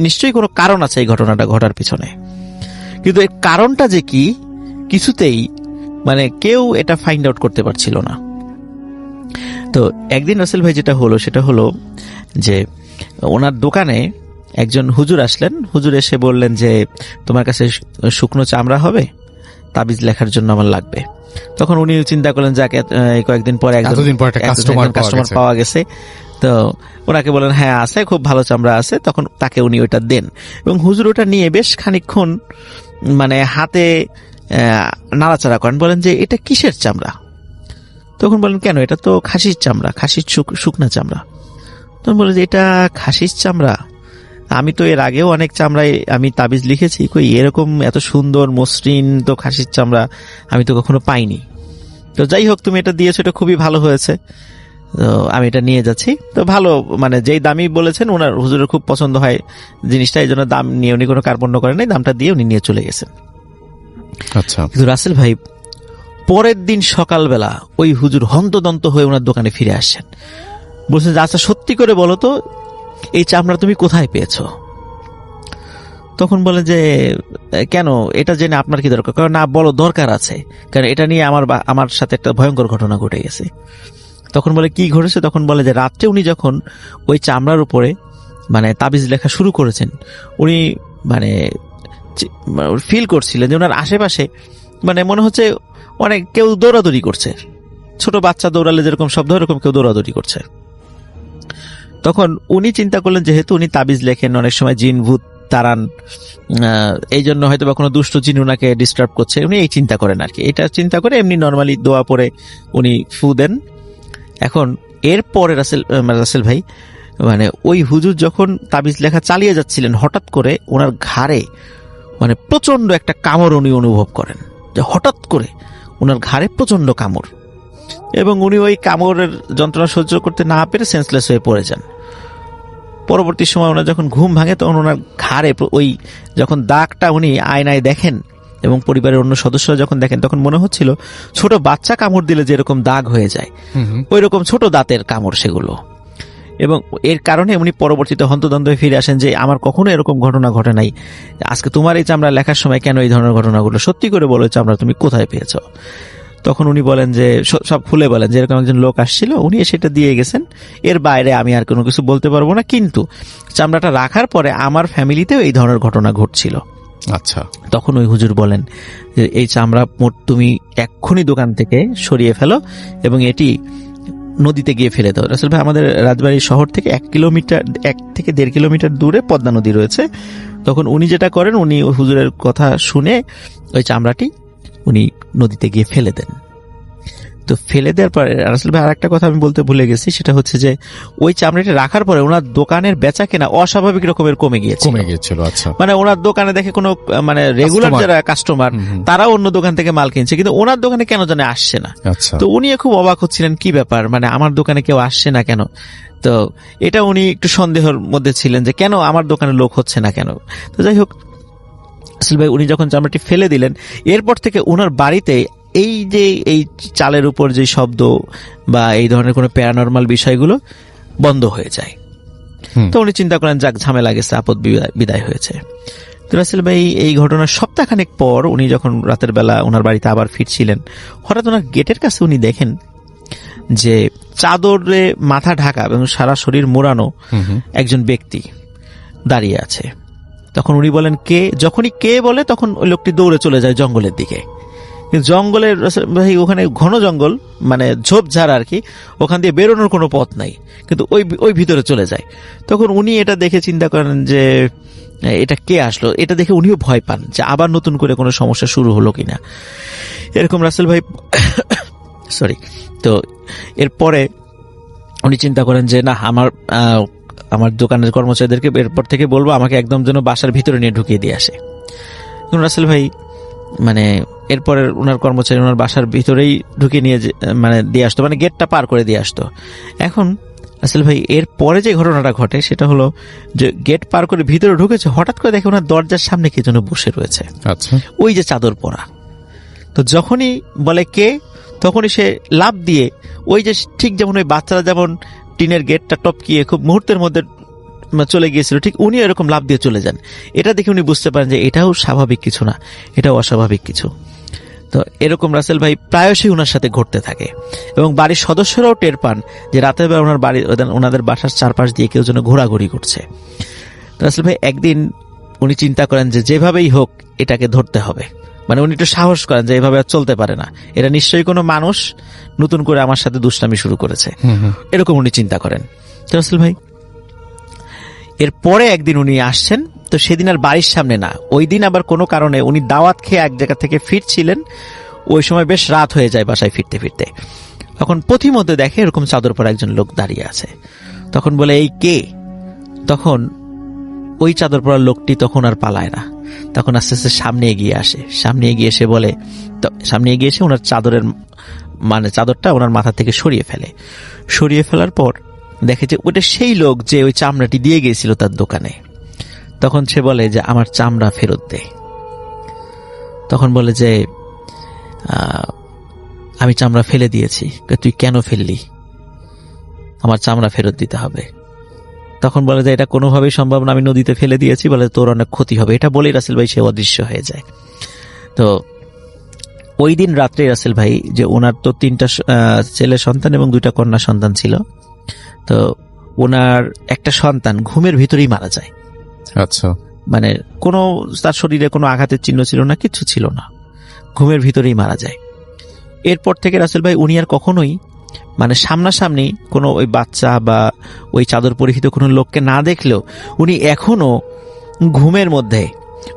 নিশ্চয়ই কোনো কারণ আছে এই ঘটনাটা ঘটার পিছনে। কিন্তু এর কারণটা যে কি কিছুতেই মানে কেউ এটা ফাইন্ড আউট করতে পারছিল না। তো একদিন রাসেল ভাই যেটা হলো সেটা হলো যে ওনার দোকানে একজন হুজুর আসলেন। হুজুর এসে বললেন যে তোমার কাছে শুকনো চামড়া হবে, তাবিজ লেখার জন্য আমার লাগবে। তখন উনি চিন্তা করলেন যাকে কয়েকদিন পরে কাস্টমার পাওয়া গেছে, তো ওনাকে বলেন হ্যাঁ আছে, খুব ভালো চামড়া আছে। তখন তাকে উনি ওইটা দেন এবং হুজুর ওটা নিয়ে বেশ খানিকক্ষণ মানে হাতে নাড়াচাড়া করেন, বলেন যে এটা কিসের চামড়া? তখন বলেন কেন, এটা তো খাসির চামড়া, খাসির শুকনা চামড়া। তখন বলে যে এটা খাসির চামড়া, আমি তো এর আগেও অনেক চামড়ায় আমি তাবিজ লিখেছি, কই এরকম এত সুন্দর মসৃণ তো খাসির চামড়া আমি তো কখনো পাইনি। তো যাই হোক তুমি এটা দিয়েছো, এটা খুবই ভালো হয়েছে, তো আমি এটা নিয়ে যাচ্ছি। তো ভালো মানে যেই দামই বলেছেন ওনার হুজুরের খুব পছন্দ হয় জিনিসটা, এই জন্য দাম নিয়ে উনি কোনো কার্পণ্য করেন নাই, দামটা দিয়ে উনি নিয়ে চলে গেছেন। আচ্ছা, কিন্তু রাসেল ভাই পরের দিন সকালবেলা ওই হুজুর হন্তদন্ত হয়ে ওনার দোকানে ফিরে আসছেন, বলছেন যে আচ্ছা সত্যি করে বলো তো এই চামড়া তুমি কোথায় পেয়েছো? তখন বলে যে কেন, এটা জেনে আপনার কি দরকার? কারণ না, বলো দরকার আছে, কারণ এটা নিয়ে আমার সাথে একটা ভয়ঙ্কর ঘটনা ঘটে গেছে। তখন বলে কি ঘটেছে? তখন বলে যে রাত্রে উনি যখন ওই চামড়ার উপরে মানে তাবিজ লেখা শুরু করেছেন, উনি মানে ফিল করছিলেন যে ওনার আশেপাশে মানে মনে হচ্ছে অনেক কেউ দৌড়াদৌড়ি করছে, ছোট বাচ্চা দৌড়ালে যেরকম শব্দ এরকম কেউ দৌড়াদৌড়ি করছে। তখন উনি চিন্তা করলেন যেহেতু উনি তাবিজ লেখেন, অনেক সময় জিন ভূত তাড়ান, এই জন্য হয়তো বা কোনো দুষ্ট জিন ওনাকে ডিস্টার্ব করছে, উনি এই চিন্তা করেন আর কি। এটা চিন্তা করে এমনি নর্মালি দোয়া পরে উনি ফু দেন। এখন এরপরে রাসেল ভাই মানে ওই হুজুর যখন তাবিজ লেখা চালিয়ে যাচ্ছিলেন, হঠাৎ করে ওনার ঘাড়ে মানে প্রচন্ড একটা কামড় উনি অনুভব করেন, যে হঠাৎ করে ওনার ঘাড়ে প্রচন্ড কামড়, এবং উনি ওই কামড়ের যন্ত্রণা সহ্য করতে না পেরে সেন্সলেস হয়ে পড়ে যান। পরবর্তী সময় ওনার যখন ঘুম ভাঙে তখন ওনার ঘাড়ে ওই যখন দাগটা উনি আয়নায় দেখেন এবং পরিবারের অন্য সদস্যরা যখন দেখেন, তখন মনে হচ্ছিল ছোট বাচ্চা কামড় দিলে যেরকম দাগ হয়ে যায় ওই রকম ছোট দাঁতের কামড় সেগুলো। এবং এর কারণে উনি পরবর্তীতে হন্তদন্ত হয়ে ফিরে আসেন যে আমার কখনো এরকম ঘটনা ঘটে নাই, আজকে তোমার এই চামড়া লেখার সময় কেন এই ধরনের ঘটনাগুলো, সত্যি করে বলো চামড়া তুমি কোথায় পেয়েছো? তখন উনি বলেন যে সব খুলে বলেন যে এরকম একজন লোক আসছিল, উনি সেটা দিয়ে গেছেন, এর বাইরে আমি আর কোনো কিছু বলতে পারবো না, কিন্তু চামড়াটা রাখার পরে আমার ফ্যামিলিতেও এই ধরনের ঘটনা ঘটছিল। আচ্ছা, তখন ওই হুজুর বলেন যে এই চামড়া তুমি এক্ষুনি দোকান থেকে সরিয়ে ফেলো এবং এটি নদীতে গিয়ে ফেলে দাও। রাসেল ভাই, আমাদের রাজবাড়ী শহর থেকে 1 থেকে 1.5 কিলোমিটার দূরে পদ্মা নদী রয়েছে। তখন উনি যেটা করেন, উনি ওই হুজুরের কথা শুনে ওই চামড়াটি উনি নদীতে গিয়ে ফেলে দেন। তো ফেলে দেওয়ার পরে রাসেল ভাই আরেকটা কথা আমি বলতে ভুলে গেছি, সেটা হচ্ছে যে ওই চামড়াটি রাখার পরে ওনার দোকানের বেচা কেনা অস্বাভাবিক রকমের কমে গিয়েছিল। আচ্ছা, মানে ওনার দোকানে দেখে কোনো মানে রেগুলার যারা কাস্টমার তারাও অন্য দোকান থেকে মাল কিনছে, কিন্তু ওনার দোকানে কেন জানে আসছে না। তো উনি খুব অবাক হচ্ছিলেন, কি ব্যাপার, মানে আমার দোকানে কেউ আসছে না কেন? তো এটা উনি একটু সন্দেহের মধ্যে ছিলেন যে কেন আমার দোকানে লোক হচ্ছে না কেন। তো যাই হোক, আসল ভাই উনি যখন চামড়াটি ফেলে দিলেন, এরপর থেকে ওনার বাড়িতে এই যে এই চালের উপর যে শব্দ বা এই ধরনের কোনো প্যারানরমাল বিষয়গুলো বন্ধ হয়ে যায়। তো উনি চিন্তা করেন যাক ঝামেলা গেছে, আপদ বিদায় হয়েছে। তো রাসেল ভাই এই ঘটনার সপ্তাহখানেক পর উনি যখন রাতের বেলা ওনার বাড়িতে আবার ফিরছিলেন, হঠাৎ ওনার গেটের কাছে উনি দেখেন যে চাদরে মাথা ঢাকা এবং সারা শরীর মোড়ানো একজন ব্যক্তি দাঁড়িয়ে আছে। তখন উনি বলেন কে? যখনই কে বলে তখন ওই লোকটি দৌড়ে চলে যায় জঙ্গলের দিকে। জঙ্গলের ওখানে ঘন জঙ্গল, মানে ঝোপঝাড় আর কি, ওখান দিয়ে বেরোনোর কোনো পথ নাই, কিন্তু ওই ভিতরে চলে যায়। তখন উনি এটা দেখে চিন্তা করেন যে এটা কে আসলো। এটা দেখে উনিও ভয় পান যে আবার নতুন করে কোনো সমস্যা শুরু হলো কিনা এরকম। রাসেল ভাই সরি, তো এরপরে উনি চিন্তা করেন যে না, আমার দোকানের কর্মচারীদেরকে এরপর থেকে বলবো আমাকে একদম যেন বাসার ভিতরে নিয়ে ঢুকিয়ে দিয়ে আসে। রাসেল ভাই মানে এরপরে ওনার কর্মচারী ওনার বাসার ভিতরেই ঢুকিয়ে নিয়ে মানে দিয়ে আসতো, মানে গেটটা পার করে দিয়ে আসতো। এখন রাসেল ভাই এর পরে যে ঘটনাটা ঘটে সেটা হলো যে গেট পার করে ভিতরে ঢুকেছে, হঠাৎ করে দেখে ওনার দরজার সামনে কে যেন বসে রয়েছে। আচ্ছা, ওই যে চাদর পরা। তো যখনই বলে কে, তখনই সে লাফ দিয়ে ওই যে ঠিক যেমন ওই বাচ্চারা যেমন টিনের গেটটা টপকিয়ে খুব মুহূর্তের মধ্যে চলে গিয়েছিল, ঠিক উনি এরকম লাফ দিয়ে চলে যান। এটা দেখে উনি বুঝতে পারেন যে এটাও স্বাভাবিক কিছু না, এটাও অস্বাভাবিক কিছু। তো এরকম রাসেল ভাই প্রায়শই ওনার সাথে ঘটতে থাকে এবং বাড়ির সদস্যরাও টের পান যে রাতের বেলা ওনাদের বাসার চারপাশ দিয়ে কেউ যেন ঘোরাঘুরি করছে। রাসেল ভাই একদিন উনি চিন্তা করেন যে যেভাবেই হোক এটাকে ধরতে হবে, মানে উনি একটু সাহস করেন যে এভাবে আর চলতে পারে না, এটা নিশ্চয়ই কোনো মানুষ নতুন করে আমার সাথে দুষ্টামি শুরু করেছে, এরকম উনি চিন্তা করেন। তো রাসেল ভাই এরপরে একদিন উনি আসছেন, তো সেদিন আর বাড়ির সামনে না, ওই দিন আবার কোনো কারণে উনি দাওয়াত খেয়ে এক জায়গা থেকে ফিরছিলেন। ওই সময় বেশ রাত হয়ে যায় বাসায় ফিরতে ফিরতে। তখন পথিমধ্যে দেখে এরকম চাদর পরা একজন লোক দাঁড়িয়ে আছে। তখন বলে এই কে? তখন ওই চাদর পরা লোকটি তখন আর পালায় না, তখন আস্তে আস্তে সামনে এগিয়ে আসে। সামনে এগিয়ে এসে ওনার চাদরের মানে চাদরটা ওনার মাথা থেকে সরিয়ে ফেলার পর দেখে যে ওটা সেই লোক যে ওই চামড়াটি দিয়ে গিয়েছিল তার দোকানে। তখন সে বলে যে আমার চামড়া ফেরত দে। তখন বলে যে আমি চামড়া ফেলে দিয়েছি। তুই কেন ফেললি? আমার চামড়া ফেরত দিতে হবে। তখন বলে যে এটা কোনোভাবেই সম্ভব না, আমি নদীতে ফেলে দিয়েছি, বলে তোর অনেক ক্ষতি হবে। এটা বলেই রাসেল ভাই সে অদৃশ্য হয়ে যায়। তো ওই দিন রাত্রে রাসেল ভাই যে ওনার তো 3টা ছেলে সন্তান এবং 2টা কন্যা সন্তান ছিল, তো ওনার একটা সন্তান ঘুমের ভিতরেই মারা যায়। আচ্ছা, মানে কোনো তার শরীরে কোনো আঘাতের চিহ্ন ছিল না, কিচ্ছু ছিল না, ঘুমের ভিতরেই মারা যায়। এরপর থেকে রাসেল ভাই উনি আর কখনোই মানে সামনাসামনি কোনো ওই বাচ্চা বা ওই চাদর পরিহিত কোনো লোককে না দেখলেও উনি এখনো ঘুমের মধ্যে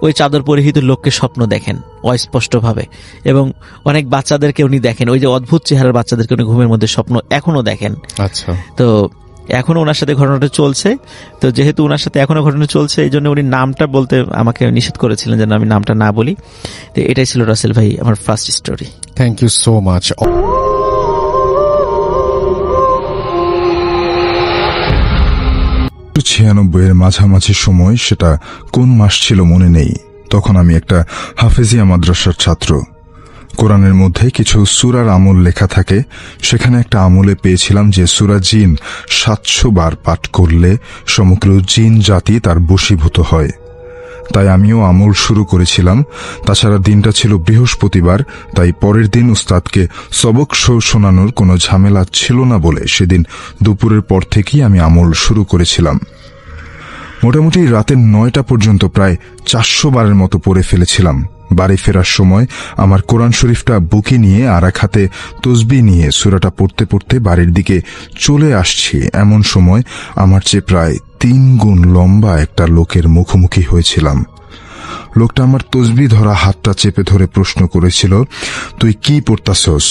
ওই চাদর পরিহিত লোককে স্বপ্ন দেখেন অস্পষ্টভাবে, এবং অনেক বাচ্চাদেরকে উনি দেখেন, ওই যে অদ্ভুত চেহারার বাচ্চাদেরকে উনি ঘুমের মধ্যে স্বপ্ন এখনো দেখেন। আচ্ছা, তো এখনো ওনার সাথে ঘটনাটা চলছে। তো যেহেতু ওনার সাথে এখনো ঘটনা চলছে, এই জন্য উনি নামটা বলতে আমাকে নিষেধ করেছিলেন যেন আমি নামটা না বলি। তো এটাই ছিল রাসেল ভাই আমার first story. Thank you so much. 96 মাঝামাঝি সময়, সেটা কোন মাস ছিল মনে নেই। তখন আমি একটা হাফেজিয়া মাদ্রাসার ছাত্র। কোরআনের মধ্যে কিছু সূরার আমল লেখা থাকে, সেখানে একটা আমলে পেয়েছিলাম যে সূরা জিন 700 বার পাঠ করলে সমগ্র জিন জাতি তার বশীভূত হয়। তাই আমিও আমল শুরু করেছিলাম। তাছাড়া দিনটা ছিল বৃহস্পতিবার, তাই পরের দিন উস্তাদকে সবক শোনানোর কোনো ঝামেলা ছিল না বলে সেদিন দুপুরের পর থেকেই আমি আমল শুরু করেছিলাম। মোটামুটি রাতের 9টা পর্যন্ত প্রায় 400 বারের মতো পড়ে ফেলেছিলাম। বাড়ি ফেরার সময় আমার কোরআন শরীফটা বুকে নিয়ে আর এক হাতে তসবিহ নিয়ে সূরাটা পড়তে পড়তে বাড়ির দিকে চলে আসছি, এমন সময় আমার চেয়ে প্রায় 3 গুণ লম্বা একটা লোকের মুখোমুখি হয়েছিলাম। লোকটা আমার তসবিহ ধরা হাতটা চেপে ধরে প্রশ্ন করেছিল, তুই কি পড়তাছস?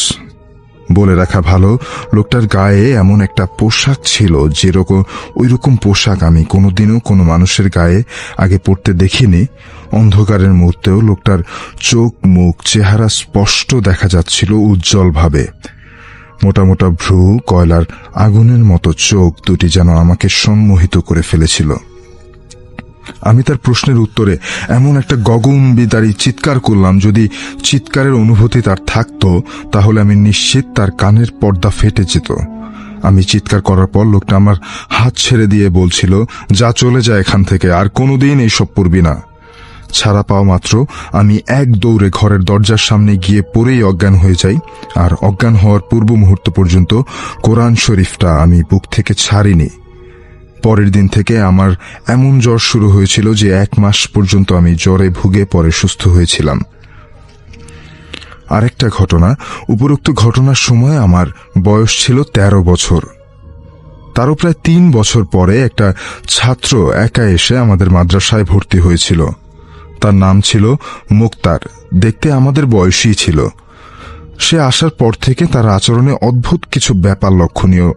বলে রাখা ভালো, লোকটার গায়ে এমন একটা পোশাক ছিল যেরকম ওইরকম পোশাক আমি কোনোদিনও কোনো মানুষের গায়ে আগে পড়তে দেখিনি। অন্ধকারের মুহূর্তেও লোকটার চোখ, মুখ, চেহারা স্পষ্ট দেখা যাচ্ছিল উজ্জ্বলভাবে। মোটা মোটা ভ্রু, কয়লার আগুনের মতো চোখ দুটি যেন আমাকে সম্মোহিত করে ফেলেছিল। আমি তার প্রশ্নের উত্তরে এমন একটা গগনবিদারী চিৎকার করলাম, যদি চিৎকারের অনুভূতি তার থাকতো তাহলে আমি নিশ্চিত তার কানের পর্দা ফেটে যেত। আমি চিৎকার করার পর লোকটা আমার হাত ছেড়ে দিয়ে বলছিল, যা চলে যায় এখান থেকে, আর কোনোদিন এইসব পড়বি না। ছাড়া পাওয়া মাত্র আমি এক দৌড়ে ঘরের দরজার সামনে গিয়ে পড়েই অজ্ঞান হয়ে যাই। আর অজ্ঞান হওয়ার পূর্ব মুহূর্ত পর্যন্ত কোরআন শরীফটা আমি বুক থেকে ছাড়িনি। পরের দিন থেকে আমার এমন জ্বর শুরু হয়েছিল যে 1 মাস পর্যন্ত আমি জ্বরে ভুগে পরে সুস্থ হয়েছিলাম। আরেকটা ঘটনা, উপরোক্ত ঘটনার সময় আমার বয়স ছিল 13 বছর। তারও প্রায় 3 বছর পরে একটা ছাত্র একা এসে আমাদের মাদ্রাসায় ভর্তি হয়েছিল। তার নাম ছিল মুক্তার, দেখতে আমাদের বয়সী ছিল। সে আসার পর থেকে তার আচরণে অদ্ভুত কিছু ব্যাপার লক্ষণীয়।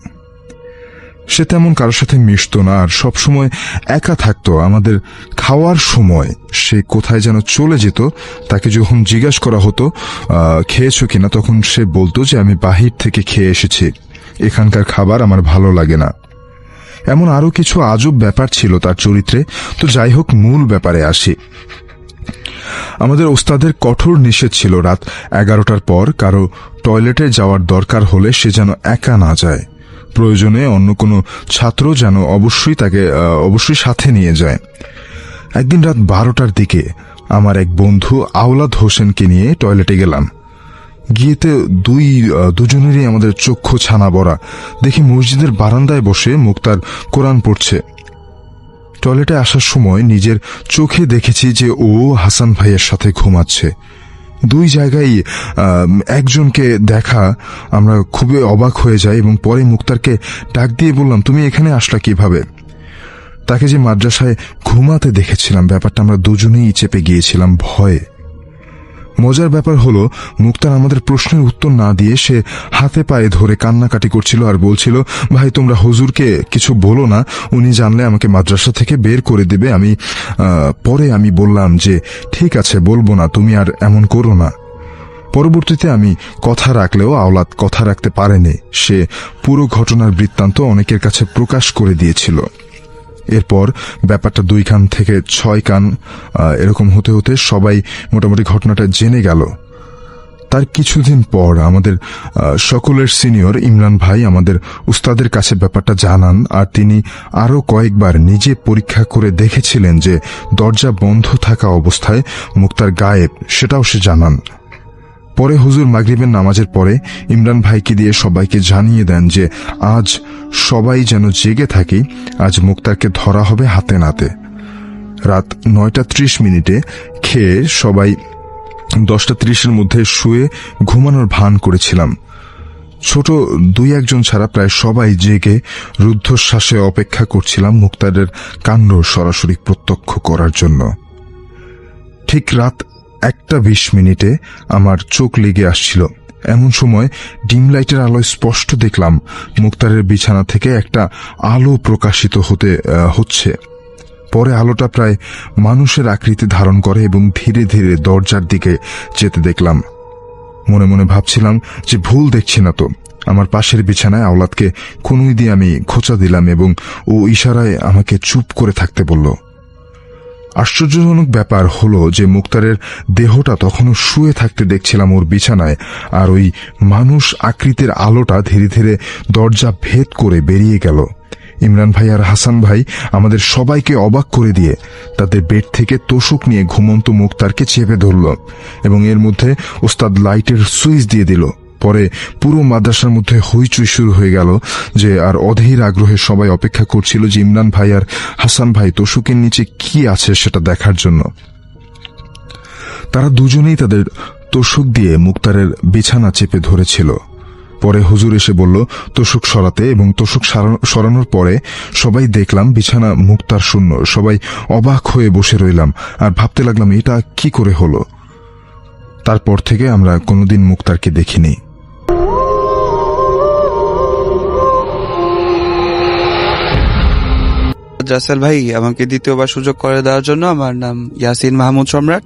সে তেমন কারোর সাথে মিশত না, আর সবসময় একা থাকতো। আমাদের খাওয়ার সময় সে কোথায় যেন চলে যেত। তাকে যখন জিজ্ঞাসা করা হতো খেয়েছো কিনা, তখন সে বলতো যে আমি বাহির থেকে খেয়ে এসেছি, এখানকার খাবার আমার ভালো লাগে না। এমন আরো কিছু আজব ব্যাপার ছিল তার চরিত্রে। তো যাই হোক, মূল ব্যাপারে আসি। আমাদের ওস্তাদের কঠোর নিষেধ ছিল রাত 11টার পর কারো টয়লেটে যাওয়ার দরকার হলে সে যেন একা না যায়। প্রয়োজনে অন্য কোনো ছাত্র যেন অবশ্যই সাথে নিয়ে যায়। একদিন রাত 12টার দিকে আমার এক বন্ধু আওলাদ হোসেনকে নিয়ে টয়লেটে গেলাম। গিয়েতে দুজনেরই আমাদের চক্ষু ছানা বড়া। দেখি মসজিদের বারান্দায় বসে মুক্তার কোরআন পড়ছে। টয়লেটে আসার সময় নিজের চোখে দেখেছি যে ও হাসান ভাইয়ের সাথে ঘুমাচ্ছে। 2 জায়গায় একজনকে দেখা আমরা খুবই অবাক হয়ে যাই, এবং পরে মুক্তারকে ডাক দিয়ে বললাম, তুমি এখানে আসলা কিভাবে? তাকে যে মাদ্রাসায় ঘুমাতে দেখেছিলাম, ব্যাপারটা আমরা দুজনেই চেপে গিয়েছিলাম ভয়ে। মজার ব্যাপার হলো, মুক্তার আমাদের প্রশ্নের উত্তর না দিয়ে সে হাতে পায়ে ধরে কান্নাকাটি করছিল আর বলছিল, ভাই তোমরা হুজুরকে কিছু বলো না, উনি জানলে আমাকে মাদ্রাসা থেকে বের করে দেবে। পরে আমি বললাম যে ঠিক আছে, বলবো না, তুমি আর এমন করো না। পরবর্তীতে আমি কথা রাখলেও আওলাদ কথা রাখতে পারেনি। সে পুরো ঘটনার বৃত্তান্ত অনেকের কাছে প্রকাশ করে দিয়েছিল। এরপর ব্যাপারটা 2 কান থেকে 6 কান এরকম হতে হতে সবাই মোটামুটি ঘটনাটা জেনে গেল। তার কিছুদিন পর আমাদের সকলের সিনিয়র ইমরান ভাই আমাদের উস্তাদের কাছে ব্যাপারটা জানান, আর তিনি আরো কয়েকবার নিজে পরীক্ষা করে দেখেছিলেন যে দরজা বন্ধ থাকা অবস্থায় মুক্তার গায়েব, সেটাও সে জানান। পরে হুজুর মাগরিবের নামাজের পরে ইমরান ভাইকে দিয়ে সবাইকে জানিয়ে দেন যে আজ সবাই যেন জেগে থাকি, আজ মুক্তারকে ধরা হবে হাতে নাতে। রাত 9:30 খেয়ে সবাই 10:30 মধ্যে শুয়ে ঘুমানোর ভান করেছিলাম। ছোট 2-1 ছাড়া প্রায় সবাই জেগে রুদ্ধশ্বাসে অপেক্ষা করছিলাম মুক্তারের কাণ্ড সরাসরি প্রত্যক্ষ করার জন্য। ঠিক রাত 1:20 আমার চোখ লেগে আসছিল। এমন সময় ডিম লাইটের আলোয় স্পষ্ট দেখলাম মুক্তারের বিছানা থেকে একটা আলো প্রকাশিত হচ্ছে। পরে আলোটা প্রায় মানুষের আকৃতি ধারণ করে এবং ধীরে ধীরে দরজার দিকে যেতে দেখলাম। মনে মনে ভাবছিলাম যে ভুল দেখছি না তো। আমার পাশের বিছানায় আওলাদকে কনুই দিয়ে আমি খোঁচা দিলাম এবং ও ইশারায় আমাকে চুপ করে থাকতে বলল। আশ্চর্যজনক ব্যাপার হলো যে মুক্তারের দেহটা তখনও শুয়ে থাকতে দেখছিলাম ওর বিছানায়, আর ওই মানুষ আকৃতির আলোটা ধীরে ধীরে দরজা ভেদ করে বেরিয়ে গেল। ইমরান ভাই আর হাসান ভাই আমাদের সবাইকে অবাক করে দিয়ে তাদের বেড থেকে তোশক নিয়ে ঘুমন্ত মুক্তারকে চেপে ধরল এবং এর মধ্যে ওস্তাদ লাইটের সুইচ দিয়ে দিল। পরে পুরো মাদ্রাসার মধ্যে হইচই শুরু হয়ে গেল যে আর অধীর আগ্রহে সবাই অপেক্ষা করছিল যে ইমরান ভাই আর হাসান ভাই তোশকের নিচে কি আছে সেটা দেখার জন্য। তারা দুজনেই তাদের তোশক দিয়ে মুক্তারের বিছানা চেপে ধরেছিল। পরে হুজুর এসে বলল তোশক সরাতে, এবং তোশক সরানোর পরে সবাই দেখলাম বিছানা মুক্তার শূন্য। সবাই অবাক হয়ে বসে রইলাম আর ভাবতে লাগলাম এটা কি করে হলো। তারপর থেকে আমরা কোনোদিন মুক্তারকে দেখিনি। জাসেল ভাই, আমাকে দ্বিতীয়বার সুযোগ করে দেওয়ার জন্য। আমার নাম ইয়াসিন মাহমুদ সম্রাট।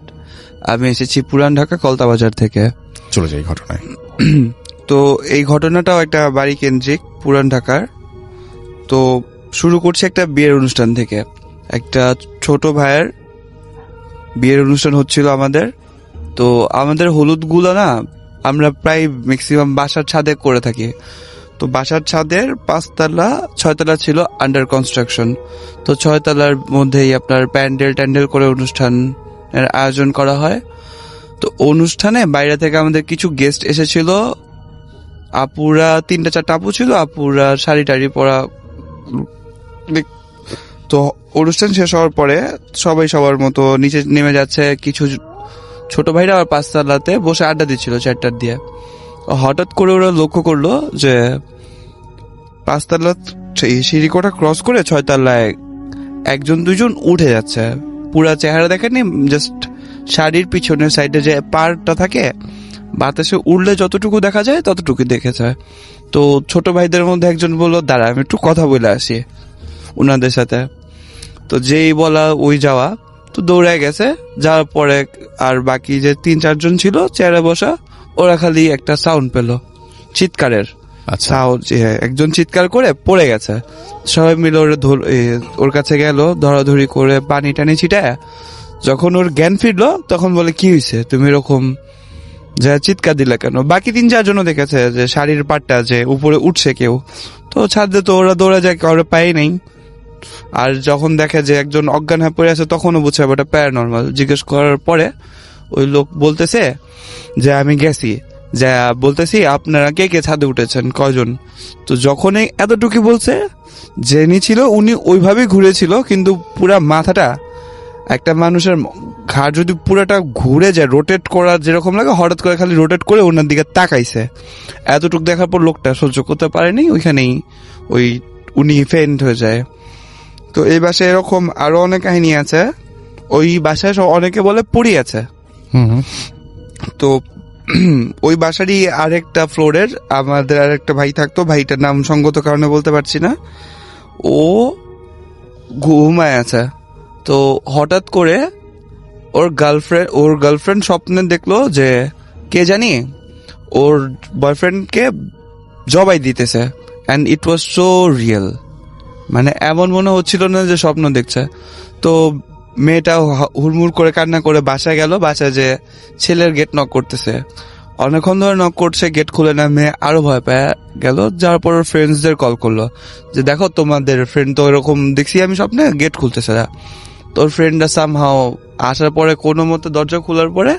আমি এসেছি পুরান ঢাকা কলতাবাজার থেকে। চলে যাই ঘটনায়। তো এই ঘটনাটাও একটা বাড়ি কেন্দ্রিক পুরান ঢাকার। তো শুরু করছে একটা বিয়ের অনুষ্ঠান থেকে। একটা ছোট ভাইয়ের বিয়ের অনুষ্ঠান হচ্ছিল আমাদের। তো আমাদের হলুদগুলো না আমরা প্রায় ম্যাক্সিমাম বাসার ছাদে করে থাকি। তো বাসার ছাদের 5 তলা 6 তলা ছিল আন্ডার কনস্ট্রাকশন। তো 6 তলার মধ্যেই আপনার প্যান্ডেল করে অনুষ্ঠানের আয়োজন করা হয়। তো অনুষ্ঠানে বাইরে থেকে আমাদের কিছু গেস্ট এসেছিল। আপুরা 3-4টা আপু ছিল, আপুরা শাড়ি টাড়ি পরা। তো অনুষ্ঠান শেষ হওয়ার পরে সবাই সবার মতো নিচে নেমে যাচ্ছে। কিছু ছোট ভাইরা আর 5 তলাতে বসে আড্ডা দিচ্ছিল চ্যাটার দিয়ে। হঠাৎ করে ওরা লক্ষ্য করলো যে 5 তলা সিঁড়ি কোটা ক্রস করে 6 তলায় 1-2জন উঠে যাচ্ছে। পুরা চেহারা দেখেনি, জাস্ট শাড়ির পিছনের সাইডে যে পাড়টা থাকে, বাতাসে উড়লে যতটুকু দেখা যায় ততটুকু দেখেছে। তো ছোট ভাইদের মধ্যে একজন বললো, দাঁড়া আমি একটু কথা বলে আসি ওনাদের সাথে। তো যেই বলা ওই যাওয়া, তো দৌড়ায় গেছে। যাওয়ার পরে আর বাকি যে 3-4জন ছিল চেয়ারে বসা, ওরা খালি একটা সাউন্ড পেল চিৎকারের সাউন্ড। একজন চিৎকার করে পড়ে গেছে। সবাই মিলে ওর কাছে গেল, ধরাধরি করে পানি টানি ছিটায়। যখন ওর জ্ঞান ফিরলো তখন বলে, কি হয়েছে, তুমি এরকম যা চিৎকার দিলে কেন? বাকি 3-4জনও দেখেছে যে শাড়ির পাটটা যে উপরে উঠছে কেউ। তো ছাদে তো ওরা দৌড়ে যায়, কাউরে পাই নাই। আর যখন দেখে যে একজন অজ্ঞান হয়ে পড়ে আছে তখনও বুঝছে ওটা প্যারানর্মাল। জিজ্ঞেস করার পরে ওই লোক বলতেছে যে আমি গেছি, যা বলতেছি আপনারা কে কে ছাদে উঠেছেন, কয়জন? তো যখনই এতটুকু বলছে, যিনি ছিল উনি ওইভাবেই ঘুরেছিল, কিন্তু পুরা মাথাটা একটা মানুষের ঘাড় যদি পুরাটা ঘুরে যায়, রোটেট করা যেরকম লাগে, হঠাৎ করে খালি রোটেট করে ওনার দিকে তাকাইছে। এতটুকু দেখার পর লোকটা সহ্য করতে পারেনি, ওইখানেই উনি ফেন্ট হয়ে যায়। তো এই বাসায় এরকম আরো অনেক কাহিনী আছে। ওই বাসায় অনেকে বলে পড়ি আছে। তো ওই বাসারই আরেকটা ফ্লোরের আমাদের আরেকটা ভাই থাকতো। ভাইটার নাম সঙ্গত কারণে বলতে পারছি না। ও ঘুমায় আছে। তো হঠাৎ করে ওর গার্লফ্রেন্ড স্বপ্নে দেখলো যে কে জানি ওর বয়ফ্রেন্ডকে জবাই দিতেছে। And it was so real. মানে এমন মনে হচ্ছিল না যে স্বপ্ন দেখছে। তো মেয়েটাও হুড়মুড় করে কান্না করে বাসায় গেল। বাসায় যে ছেলের গেট নক করতেছে, অনেকক্ষণ ধরে নক করছে, গেট খুলে না। মেয়ে আরো ভয় পেয়ে গেল। যাওয়ার পর ফ্রেন্ডসদের কল করলো যে দেখো তোমাদের ফ্রেন্ড তো এরকম দেখছি আমি স্বপ্নে, গেট খুলতেছে না। তোর ফ্রেন্ডরা সামহাও আসার পরে কোনো মতো দরজা খোলার পরে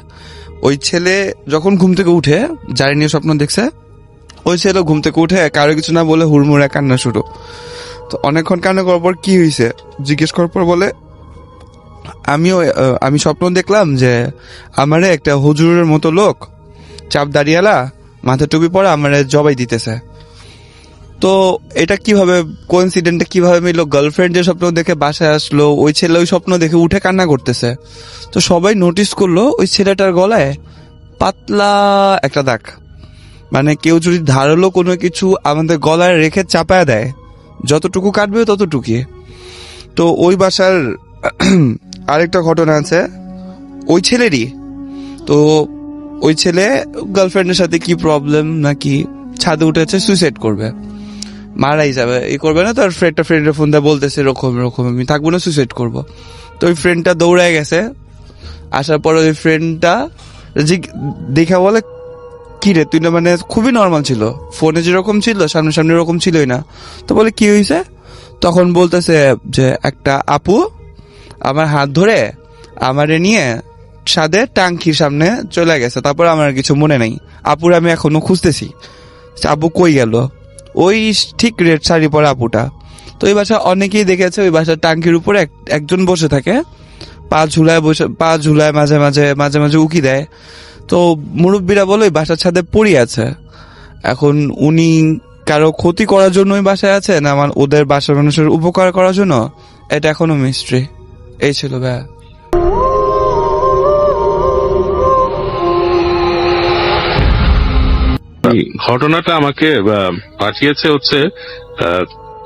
ওই ছেলে যখন ঘুম থেকে উঠে, যারা নিয়ে স্বপ্ন দেখছে, ওই ছেলে ঘুম থেকে উঠে কারো কিছু না বলে হুড়মুড়ে কান্না শুরু। তো অনেকক্ষণ কান্না করার পর কি হয়েছে জিজ্ঞেস করার পর বলে, আমি স্বপ্ন দেখলাম যে আমারে একটা হুজুরের মতো লোক, চাপ দাঁড়িয়ালা, মাথা টুপি পরে আমারে জবাই দিতেছে। তো এটা কিভাবে কোইন্সিডেন্টটা কিভাবে মিললো? গার্লফ্রেন্ড যে স্বপ্ন দেখে বাসায় আসলো, ওই ছেলে ওই স্বপ্ন দেখে উঠে কান্না করতেছে। তো সবাই নোটিস করলো ওই ছেলেটার গলায় পাতলা একটা দাগ। মানে কেউ যদি ধারালো কোনো কিছু আমাদের গলায় রেখে চাপায় দেয়, যতটুকু কাটবে ততটুকুই। তো ওই বাসার আরেকটা ঘটনা আছে ওই ছেলেরই। তো ওই ছেলে গার্লফ্রেন্ডের সাথে কি প্রবলেম নাকি ছাদে উঠেছে, সুইসাইড করবে, মারাই যাবে, এই করবে না। তার ফ্রেন্ডের ফোন দিয়ে বলতেছে এরকম এরকম আমি থাকবো না, সুইসাইড করবো। তো ওই ফ্রেন্ডটা দৌড়ায় গেছে, আসার পরে ওই ফ্রেন্ডটা দেখা বলে কি রে তুই না, মানে খুবই নর্মাল ছিল, ফোনে যেরকম ছিল সামনে এরকম ছিলই না। তো বলে কি হয়েছে, তখন বলতেছে যে একটা আপু আমার হাত ধরে আমারে নিয়ে ছাদে টাঙ্কির সামনে চলে গেছে, তারপর আমার আর কিছু মনে নাই। আপুর আমি এখনো খুঁজতেছি, আপু কই গেল, ওই ঠিক রেড শাড়ি পরা আপুটা। তো ওই বাসা অনেকেই দেখেছে, ওই বাসার টাঙ্কির উপরে একজন বসে থাকে, পা ঝুলায় মাঝে মাঝে উকি দেয়। তো মুরব্বীরা বলে ওই বাসার ছাদে পড়ে আছে। এখন উনি কারো ক্ষতি করার জন্য ওই বাসায় আছে না ওদের বাসার মানুষের উপকার করার জন্য, এটা এখনো মিস্ট্রি। এই ছিল ভাইয়া। এই ঘটনাটা আমাকে পাঠিয়েছে হচ্ছে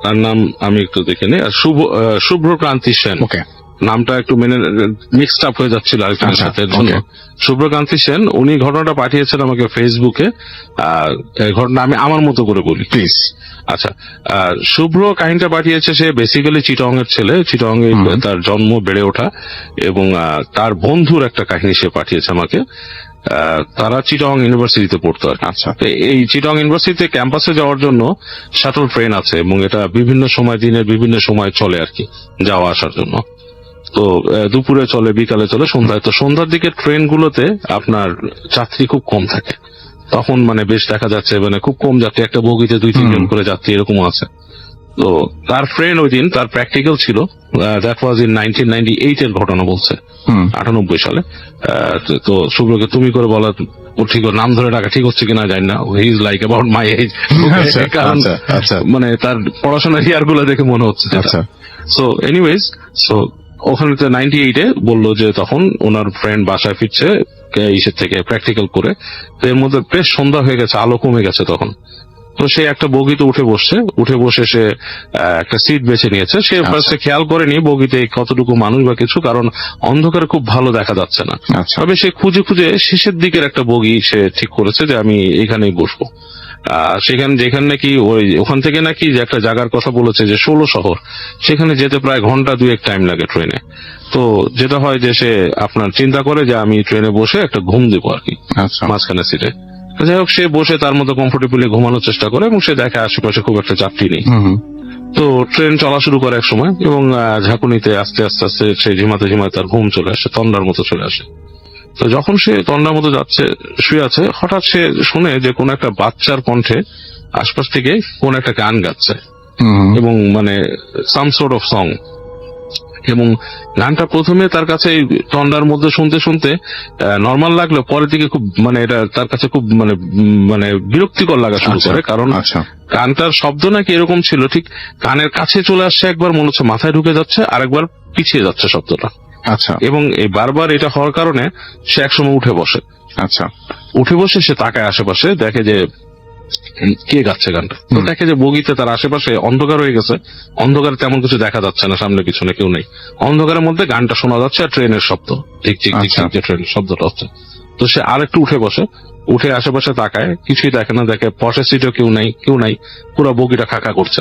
তার নাম আমি একটু দেখে নিই, শুভ্রকান্তি সেন। ওকে, নামটা একটু মিক্সড আপ হয়ে যাচ্ছিল আরেকজনের আচ্ছা, সাথে, এর জন্য। শুভ্রকান্তি সেন উনি ঘটনাটা পাঠিয়েছেন আমাকে ফেসবুকে। এই ঘটনা আমি আমার মতো করে বলি প্লিজ। আচ্ছা, শুভ্র কাহিনীটা পাঠিয়েছে, সে বেসিক্যালি চিটং এর ছেলে, চিটং এ তার জন্ম, বেড়ে ওঠা, এবং তার বন্ধুর একটা কাহিনী সে পাঠিয়েছে আমাকে। তারা চিটং ইউনিভার্সিটিতে পড়তো আর কি। আচ্ছা। তো এই চিটং ইউনিভার্সিটিতে ক্যাম্পাসে যাওয়ার জন্য শাটল ট্রেন আছে, এবং এটা বিভিন্ন সময়, দিনের বিভিন্ন সময় চলে আর কি, যাওয়া আসার জন্য। তো দুপুরে চলে, বিকালে চলে, সন্ধ্যায়। তো সন্ধ্যার দিকে ট্রেনগুলোতে আপনার যাত্রী খুব কম থাকে তখন, মানে বেশ দেখা যাচ্ছে মানে খুব কম যাত্রী, একটা বগিতে 2-3 জন করে যাত্রী এরকমও আছে। তো তার ফ্রেন্ড ওই দিন তার প্র্যাকটিক্যাল ছিল, দ্যাট ওয়াজ ইন 1998 এর ঘটনা বলছে, 98 সালে। তো শুভ্রকে তুমি করে বলা ও ঠিক নাম ধরে ডাকা ঠিক হচ্ছে কিনা জানি না, he is like about my age, কারণ মানে তার পড়াশোনার ইয়ার গুলো দেখে মনে হচ্ছে। সো এনিওয়েজ, সো ওখানে 98-এ বললো যে তখন ওনার ফ্রেন্ড বাসায় ফিরছে ইসের থেকে প্র্যাকটিক্যাল করে, তো এর মধ্যে বেশ সন্ধ্যা হয়ে গেছে, আলো কমে গেছে তখন। তো সে একটা বগিতে উঠে বসে সে একটা সিট বেছে নিয়েছে। সে ফার্স্টে খেয়াল করেনি বগিতে কতটুকু মানুষ বা কিছু, কারণ অন্ধকারে খুব ভালো দেখা যাচ্ছে না। তবে সে খুঁজে শেষের দিকের একটা বগি সে ঠিক করেছে যে আমি এখানেই বসবো। যেখানে নাকি ওখান থেকে নাকি যে একটা জায়গার কথা বলেছে যে 16 শহর, সেখানে যেতে প্রায় ঘন্টা 2 টাইম লাগে ট্রেনে। তো যেটা হয় যে সে আপনার চিন্তা করে যে আমি ট্রেনে বসে একটা ঘুম দেবো আর কি মাঝখানে সিটে। যাই হোক, সে বসে তার মতো কমফোর্টেবলি ঘুমানোর চেষ্টা করে, এবং সে দেখে আশেপাশে খুব একটা যাত্রী নেই। তো ট্রেন চলা শুরু করে এক সময়, এবং ঝাঁকুনিতে আস্তে আস্তে সে ঝিমাতে তার ঘুম চলে আসে, তন্দ্রার মতো চলে আসে। তো যখন সে তন্দ্রার মতো শুয়ে আছে, হঠাৎ সে শুনে যে কোন একটা বাচ্চার কণ্ঠে আশপাশ থেকে কোন একটা গান গাচ্ছে, এবং মানে সাম সর্ট অফ সং। এবং গানটা প্রথমে তার কাছে তন্ডার মধ্যে শুনতে নর্মাল লাগলো, পরের দিকে খুব মানে এটা তার কাছে খুব মানে বিরক্তিকর লাগা শুরু করে। কারণ গানটার শব্দ নাকি এরকম ছিল, ঠিক কানের কাছে চলে আসছে একবার, মনে হচ্ছে মাথায় ঢুকে যাচ্ছে, আরেকবার পিছিয়ে যাচ্ছে শব্দটা। আচ্ছা, এবং এই বারবার এটা হওয়ার কারণে সে একসময় উঠে বসে। আচ্ছা, উঠে বসে সে তাকায় আশেপাশে, দেখে যে কে গাচ্ছে গানটা। তো দেখে যে বগিতে তার আশেপাশে অন্ধকার হয়ে গেছে, অন্ধকারে তেমন কিছু দেখা যাচ্ছে না, সামনে পিছনে কেউ নেই, অন্ধকারের মধ্যে গানটা শোনা যাচ্ছে আর ট্রেনের শব্দ, ঠিক যে ট্রেনের শব্দটা হচ্ছে। তো সে আরেকটু উঠে আশেপাশে তাকায়, কিছুই দেখে না, দেখে পাশের সিটেও কেউ নাই, পুরো বগিটা ফাঁকা করছে।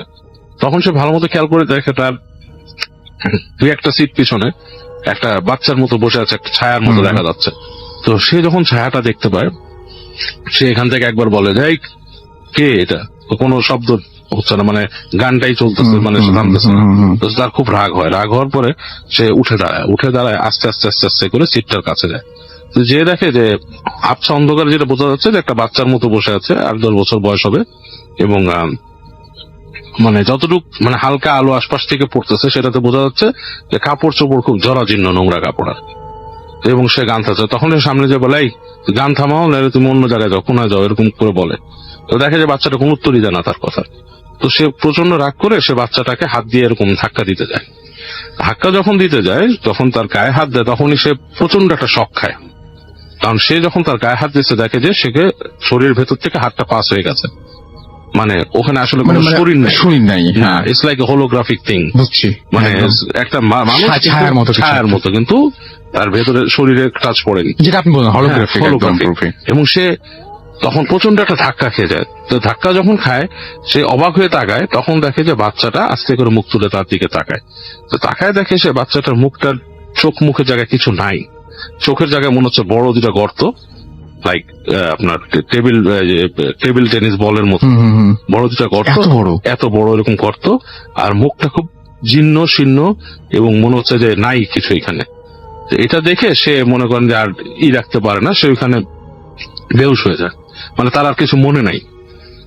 তখন সে ভালো মতো খেয়াল করে দেখে তার 2-1টা সিট পিছনে একটা বাচ্চার মতো বসে আছে, একটা ছায়ার মতো দেখা যাচ্ছে। তো সে যখন ছায়াটা দেখতে পায়, সে এখান থেকে একবার বলে যে কে এটা, কোনো শব্দ হচ্ছে না, মানে গানটাই চলতেছে, মানে থামতেছে না। তো তার খুব রাগ হওয়ার পরে সে উঠে দাঁড়ায় আস্তে আস্তে করে সিটটার কাছে যায়। তো যে দেখে যে আবছা অন্ধকারে যেটা বোঝা যাচ্ছে যে একটা বাচ্চার মতো বসে আছে, 8-10 বছর বয়স হবে, এবং মানে যতটুকু মানে হালকা আলো আশপাশ থেকে পড়তেছে সেটাতে বোঝা যাচ্ছে যে কাপড় চোপড় খুব জরাজীর্ণ, নোংরা কাপড় আর। এবং সে গান থাকছে, তখন সে সামনে যে বলে গান থামাও, নাহলে তুমি অন্য জায়গায় যাও, কোনায় যাও, এরকম করে বলে। তো দেখে যে বাচ্চাটা কোনো উত্তরই দেয় না তার কথা। তো সে প্রচন্ড রাগ করে সে বাচ্চাটাকে হাত দিয়ে এরকম ধাক্কা দিতে যায়। ধাক্কা যখন দিতে যায়, তখন তার গায়ে হাত দেয়, তখনই সে প্রচন্ড একটা শক খায়। কারণ সে যখন তার গায়ে হাত দিচ্ছে দেখে যে সে শরীরের ভেতর থেকে হাতটা পাস হয়ে গেছে, মানে ওখানে আসলে কোনো শরীর নেই, শরীর নাই। হ্যাঁ, it's like a holographic thing, বুঝছি। মানে একদম। একটা মানুষ ছায়ার মতো কিছু। ছায়ার মতো, কিন্তু তার ভেতরে শরীরে টাচ পড়েনি, যেটা আপনি বলেন হলোগ্রাফিক, হ্যাঁ, একদম holographic। পুরোপুরি। এবং সে তখন প্রচন্ড একটা ধাক্কা খেয়ে যায়। তো ধাক্কা যখন খায় সে অবাক হয়ে তাকায়, তখন দেখে যে বাচ্চাটা আস্তে করে মুখ তুলে তার দিকে তাকায়। তো তাকায় দেখে সে বাচ্চাটার মুখটার চোখ মুখের জায়গায় কিছু নাই, চোখের জায়গায় মনে হচ্ছে বড় দুটা গর্ত, লাইক আপনার টেবিল টেনিস বলের মতো হুম, হুম, হুম। বড় দুটা গর্ত, এত বড়? এত বড় এরকম গর্ত, আর মুখটা খুব জীর্ণ শীর্ণ এবং মনে হচ্ছে যে নাই কিছু এখানে। তো এটা দেখে সে মনে করেন যে আর রাখতে পারে না, সে ওইখানে বেহুশ হয়ে যায়, মানে তার আর কিছু মনে নাই।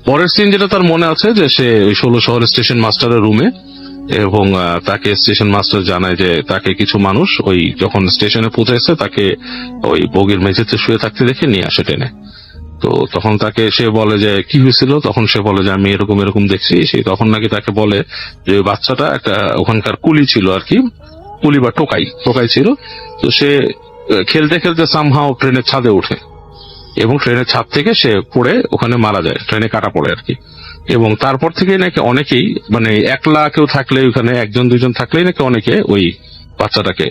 পরের সিন যেটা তার মনে আছে যে সে ওই 16 শহরের স্টেশন মাস্টারের রুমে, এবং তাকে স্টেশন মাস্টার জানায় যে তাকে কিছু মানুষ ওই যখন স্টেশনে পৌঁছেছে তাকে ওই বগির মেঝেতে শুয়ে থাকতে দেখে নিয়ে আসে টেনে। তো তখন তাকে সে বলে যে কি হয়েছিল, তখন সে বলে যে আমি এরকম এরকম দেখছি। সে তখন নাকি তাকে বলে যে ওই বাচ্চাটা একটা ওখানকার কুলি ছিল আর কি, কুলি বা টোকাই ছিল। তো সে খেলতে খেলতে সামহাও ট্রেনের ছাদে ওঠে, এবং ট্রেনের ছাদ থেকে সে পড়ে ওখানে মারা যায়, ট্রেনে কাটা পড়ে আর কি। এবং তারপর থেকে নাকি অনেকেই, মানে একলা কেউ থাকলে ওখানে একজন দুজন থাকলেই নাকি অনেকে ওই বাচ্চাটাকে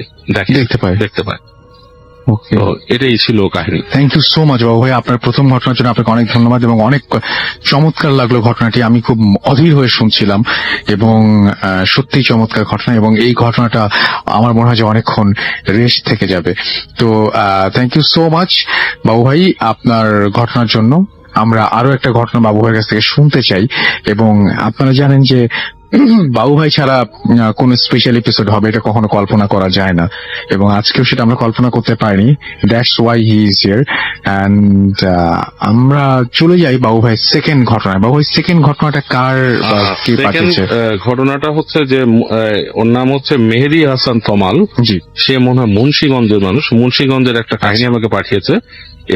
দেখতে পায়। ওকে, তো এটাই ছিল কাহিনী। থ্যাংক ইউ সো মাচ বাবু ভাই, আপনার প্রথম ঘটনার জন্য আপনাকে অনেক ধন্যবাদ, এবং অনেক চমৎকার লাগলো ঘটনাটি। আমি খুব অধীর হয়ে শুনছিলাম, এবং সত্যিই চমৎকার ঘটনা, এবং এই ঘটনাটা আমার মনে হয় যে অনেকক্ষণ রেস্ট থেকে যাবে। তো থ্যাংক ইউ সো মাচ বাবু ভাই আপনার ঘটনার জন্য। আমরা আরো একটা ঘটনা বাবু ভাইয়ের কাছ থেকে শুনতে চাই, এবং আপনারা জানেন যে বাবু ভাই ছাড়া কোন স্পেশাল এপিসোড হবে এটা কখনো কল্পনা করা যায় না, এবং আজকেও সেটা আমরা কল্পনা করতে পারিনি। That's why he is here. And আমরা চলে যাই বাবু ভাই সেকেন্ড ঘটনায়। বাবু ভাই সেকেন্ড ঘটনাটা কার বা কে Second, পাঠিয়েছে? ঘটনাটা হচ্ছে যে ওর নাম হচ্ছে মেহেদি হাসান তমাল। জি, সে মনে হয় মুন্সিগঞ্জের মানুষ, মুন্সিগঞ্জের একটা কাহিনী আমাকে পাঠিয়েছে,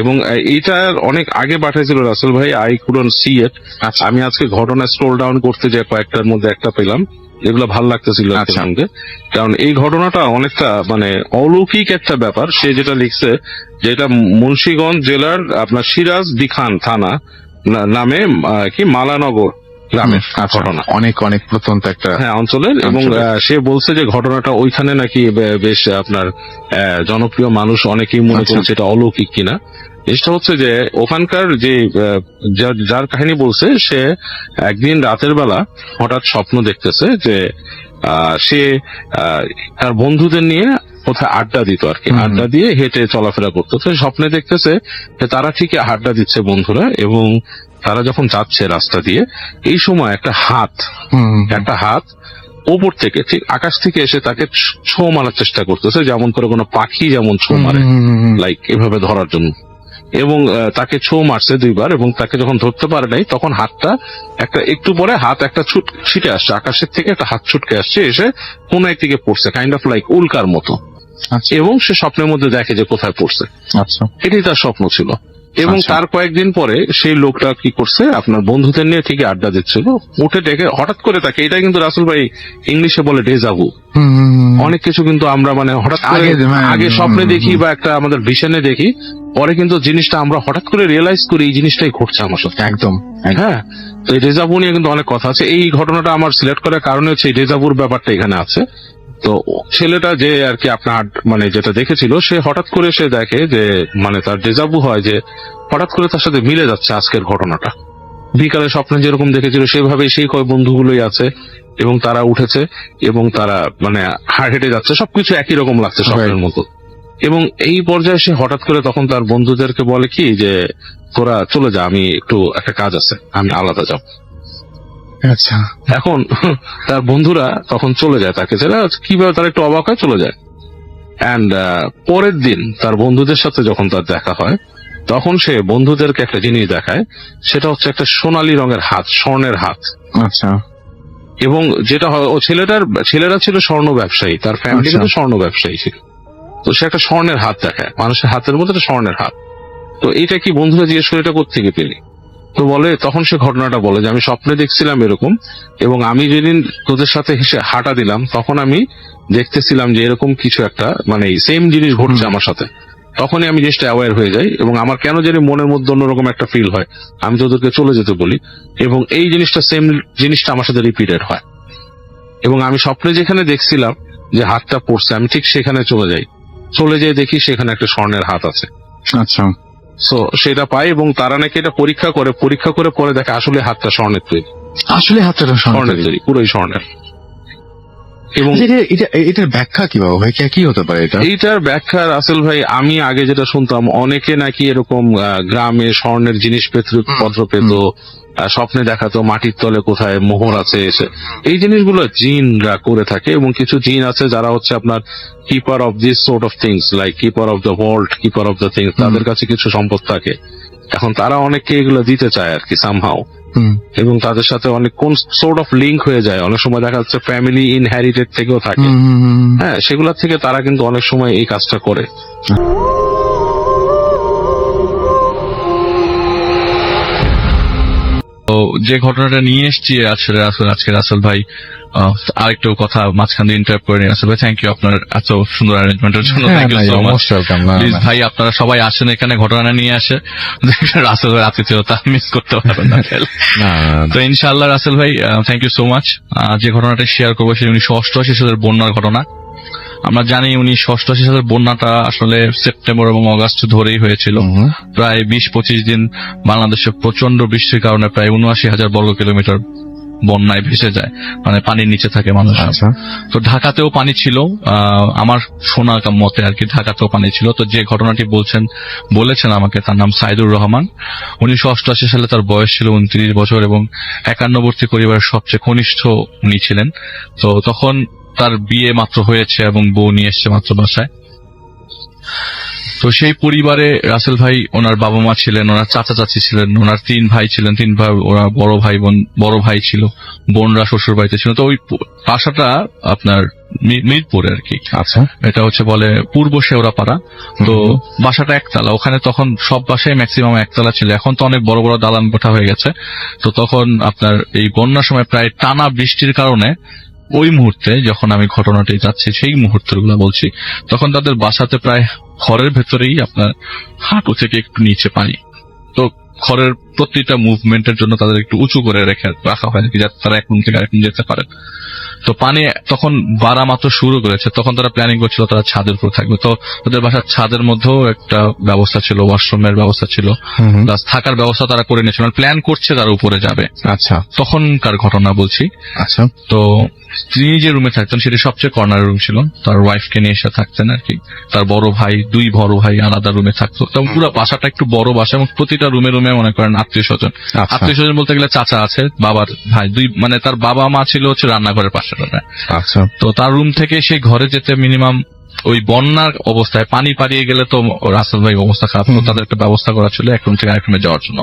এবং এইটার অনেক আগে পাঠিয়েছিল রাসেল ভাই। আই কুডন্ট সি ইট। আমি আজকে ঘটনা স্ক্রোল ডাউন করতে যে কয়েকটার মধ্যে একটা পেলাম, এগুলো ভাল লাগতেছিল আচ্ছা। সঙ্গে, কারণ এই ঘটনাটা অনেকটা মানে অলৌকিক একটা ব্যাপার। সে যেটা লিখছে যেটা মুন্সিগঞ্জ জেলার আপনার সিরাজ দিখান থানা নামে কি মালানগর গ্রামের আচ্ছা, ঘটনা, অনেক অনেক প্রত্যন্ত একটা। হ্যাঁ অঞ্চলের। এবং সে বলছে যে ঘটনাটা ওইখানে নাকি বেশ আপনার জনপ্রিয়, মানুষ অনেকেই মনে আচ্ছা। করছে এটা অলৌকিক কিনা। জিনিসটা হচ্ছে যে ওখানকার যে যার কাহিনী বলছে, সে একদিন রাতের বেলা হঠাৎ স্বপ্ন দেখতেছে যে সে তার বন্ধুদের নিয়ে কোথায় আড্ডা দিত আর কি, আড্ডা দিয়ে হেঁটে চলাফেরা করতো। তো স্বপ্নে দেখতেছে যে তারা ঠিকই আড্ডা দিচ্ছে বন্ধুরা, এবং তারা যখন যাচ্ছে রাস্তা দিয়ে, এই সময় একটা হাত ওপর থেকে, ঠিক আকাশ থেকে এসে তাকে ছো মারার চেষ্টা করতেছে, যেমন করে কোনো পাখি যেমন ছো মারে, লাইক এভাবে ধরার জন্য। এবং তাকে ছো মারছে দুইবার, এবং তাকে যখন ধরতে পারে নাই তখন হাতটা একটু পরে হাত একটা ছিটে আসছে, আকাশের থেকে একটা হাত ছুটকে আসছে, এসে কোন এক দিকে পড়ছে, কাইন্ড অফ লাইক উল্কার মতো। এবং সে স্বপ্নের মধ্যে দেখে যে কোথায় পড়ছে। আচ্ছা, এটাই তার স্বপ্ন ছিল। এবং তার কয়েকদিন পরে সেই লোকটা কি করছে, আপনার বন্ধুদের নিয়ে ঠিকই আড্ডা দিচ্ছিল, উঠে ডেকে হঠাৎ করে তাকে, এটা কিন্তু রাসেল ভাই ইংলিশে বলে ডেজাভু। অনেক কিছু কিন্তু আমরা মানে হঠাৎ করে আগে স্বপ্নে দেখি বা একটা আমাদের ভিশনে দেখি, পরে কিন্তু জিনিসটা আমরা হঠাৎ করে রিয়েলাইজ করি এই জিনিসটাই ঘটছে আমার সাথে। একদম। হ্যাঁ, তো এই ডেজাভু নিয়ে কিন্তু অনেক কথা আছে। এই ঘটনাটা আমার সিলেক্ট করার কারণে হচ্ছে এই ডেজাভুর ব্যাপারটা এখানে আছে। তো ছেলেটা যে আর কি আপনার মানে যেটা দেখেছিল, সে হঠাৎ করে সে দেখে যে মানে তার ডেজাভু হয় যে হঠাৎ করে তার সাথে মিলে যাচ্ছে আজকের ঘটনাটা। বিকালে স্বপ্নে যেরকম দেখেছিল সেভাবেই সেই কয় বন্ধুগুলোই আছে, এবং তারা উঠেছে এবং তারা মানে হেঁটে যাচ্ছে, সবকিছু একই রকম লাগছে স্বপ্নের মতো। এবং এই পর্যায়ে সে হঠাৎ করে তখন তার বন্ধুদেরকে বলে কি যে তোরা চলে যা, আমি একটু একটা কাজ আছে, আমি আলাদা যাব। আচ্ছা, এখন তার বন্ধুরা তখন চলে যায়, তাকে ছেড়ে কিভাবে তারা একটু অবাক হয়, চলে যায়। অ্যান্ড পরের দিন তার বন্ধুদের সাথে যখন তার দেখা হয়, তখন সে বন্ধুদেরকে একটা জিনিস দেখায়, সেটা হচ্ছে একটা সোনালী রঙের হাত, স্বর্ণের হাত। আচ্ছা, এবং যেটা হয়, ও ছেলেরা ছিল স্বর্ণ ব্যবসায়ী, তার ফ্যামিলি কিন্তু স্বর্ণ ব্যবসায়ী ছিল। তো সে একটা স্বর্ণের হাত দেখায়, মানুষের হাতের মধ্যে একটা স্বর্ণের হাত। তো এটা কি বন্ধুরা জিজ্ঞেস করে এটা কোত্থেকে পেলি? তো বলে, তখন সে ঘটনাটা বলে যে আমি স্বপ্নে দেখছিলাম এরকম, এবং আমি যেদিন তোদের সাথে হাঁটা দিলাম তখন আমি দেখতেছিলাম যে এরকম কিছু একটা মানে সেম জিনিস ঘটছে আমার সাথে। তখনই আমি জিনিসটা অ্যাওয়্যার হয়ে যাই এবং আমার কেন জানি মনের মধ্যে অন্যরকম একটা ফিল হয়, আমি তো ওদেরকে চলে যেতে বলি এবং এই জিনিসটা সেম জিনিসটা আমার সাথে রিপিটেড হয় এবং আমি স্বপ্নে যেখানে দেখছিলাম যে হাতটা পড়ছে আমি ঠিক সেখানে চলে যাই দেখি সেখানে একটা স্বর্ণের হাত আছে। আচ্ছা, সো সেটা পাই এবং তারা নাকি এটা পরীক্ষা করে পরে দেখে আসলে হাতটা স্বর্ণের তৈরি, আসলে হাতটা স্বর্ণের তৈরি, পুরোই স্বর্ণের। এবং এটার ব্যাখ্যা কি বাবা ভাই, কি হতে পারে এটা? এইটার ব্যাখ্যা রাসেল ভাই, আমি আগে যেটা শুনতাম অনেকে নাকি এরকম গ্রামে স্বর্ণের জিনিসপত্র পেত, স্বপ্নে দেখাতো মাটির তলে কোথায় মোহর আছে এই জিনিসগুলো জিনরা করে থাকে এবং কিছু জিন আছে যারা হচ্ছে আপনার keeper of this sort of things, like keeper of the world, keeper of the things, তাদের কাছে কিছু সম্পদ থাকে। এখন তারা অনেককে এগুলো দিতে চায় আর কি সামহাও, এবং তাদের সাথে অনেক কোন সোর্ট অফ লিঙ্ক হয়ে যায়, অনেক সময় দেখা যাচ্ছে ফ্যামিলি ইনহেরিটেড থেকেও থাকে, হ্যাঁ সেগুলা থেকে তারা কিন্তু অনেক সময় এই কাজটা করে। তো যে ঘটনাটা নিয়ে এসছি আজকে রাসেল ভাই আরেকটু কথা মাঝখান দিয়ে ইন্টারাপ্ট করে নিয়ে রাসেল ভাই, থ্যাংক ইউ আপনার এত সুন্দর অ্যারেঞ্জমেন্টের জন্য। Thank you so much. Please ভাই আপনারা সবাই আসেন এখানে, ঘটনা নিয়ে আসে, রাসেল ভাই আতিথেয়তা মিস করতে পারবেন না। তো ইনশাআল্লাহ রাসেল ভাই থ্যাংক ইউ সো মাচ। যে ঘটনাটা শেয়ার করবো সেটা 1988 সালের বন্যার ঘটনা। আমরা জানি 1988 সালের বন্যাটা আসলে সেপ্টেম্বর এবং অগাস্ট ধরেই হয়েছিল। প্রায় 20-25 দিন বাংলাদেশে প্রচন্ড বৃষ্টির কারণে প্রায় 79,000 বর্গ কিলোমিটার বন্যায় ভেসে যায়, মানে পানির নিচে থাকে মানুষ। তো ঢাকাতেও পানি ছিল, আমার শোনা মতে আর কি ঢাকাতেও পানি ছিল। তো যে ঘটনাটি বলেছেন আমাকে, তার নাম সাইদুর রহমান। 1988 সালে তার বয়স ছিল 29 বছর এবং একান্নবর্তী পরিবারের সবচেয়ে কনিষ্ঠ উনি ছিলেন। তো তখন তার বিয়ে মাত্র হয়েছে এবং বউ নিয়ে এসছে মাত্র বাসায়। তো সেই পরিবারে রাসেল ভাই, ওনার বাবা মা ছিলেন, ওনার চাচা চাচি ছিলেন, ওনার 3 ভাই ছিলেন, 3 ভাই, ওরা বড় ভাই ছিল, বোনরা শ্বশুর বাড়িতে ছিল। তো ওই বাসাটা আপনার মিরপুরে আর কি। আচ্ছা, এটা হচ্ছে বলে পূর্ব শেওড়াপাড়া। তো বাসাটা একতলা, ওখানে তখন সব বাসায় ম্যাক্সিমাম একতলা ছিল, এখন তো অনেক বড় বড় দালান কোঠা হয়ে গেছে। তো তখন আপনার এই বন্যার সময় প্রায় টানা বৃষ্টির কারণে ওই মুহূর্তে যখন আমি ঘটনাটি যাচ্ছি সেই মুহূর্তগুলো বলছি, তখন তাদের বাসাতে প্রায় ঘরের ভেতরেই আপনার হাঁটু থেকে একটু নিচে পানি। তো ঘরের প্রতিটা মুভমেন্টের জন্য তাদের একটু উঁচু করে রাখা হয় যাতে তারা এক রুম থেকে আরেক রুম যেতে পারে। তো পানি তখন বাড়া মাত্র শুরু করেছে, তখন তারা প্ল্যানিং করছিল তারা ছাদের উপর থাকবে। তো তাদের বাসার ছাদের মধ্যেও একটা ব্যবস্থা ছিল, ওয়াশরুমের ব্যবস্থা ছিল, প্লাস থাকার ব্যবস্থা তারা করে নিয়েছিল, প্ল্যান করছে তারা উপরে যাবে। আচ্ছা, তখনকার ঘটনা বলছি। আচ্ছা, তো তিনি যে রুমে থাকতেন সেটি সবচেয়ে কর্নার রুম ছিল, তার ওয়াইফকে নিয়ে এসে থাকতেন আর কি। তার বড় ভাই, 2 বড় ভাই আলাদা রুমে থাকতো। তো পুরো বাসাটা একটু বড় বাসা এবং প্রতিটা রুমে রুমে মনে করেন আত্মীয় স্বজন বলতে গেলে চাচা আছে, বাবার ভাই 2, মানে তার বাবা মা ছিল হচ্ছে রান্নাঘরের পাশে রুমে। আচ্ছা, তো তার রুম থেকে সেই ঘরে যেতে মিনিমাম ওই বন্যার অবস্থায় পানি পাড়িয়ে গেলে তো রাসেল ভাই অবস্থা খারাপ, তো তাদের একটা ব্যবস্থা করা ছিল এক রুম থেকে আরেক রুমে যাওয়ার জন্য।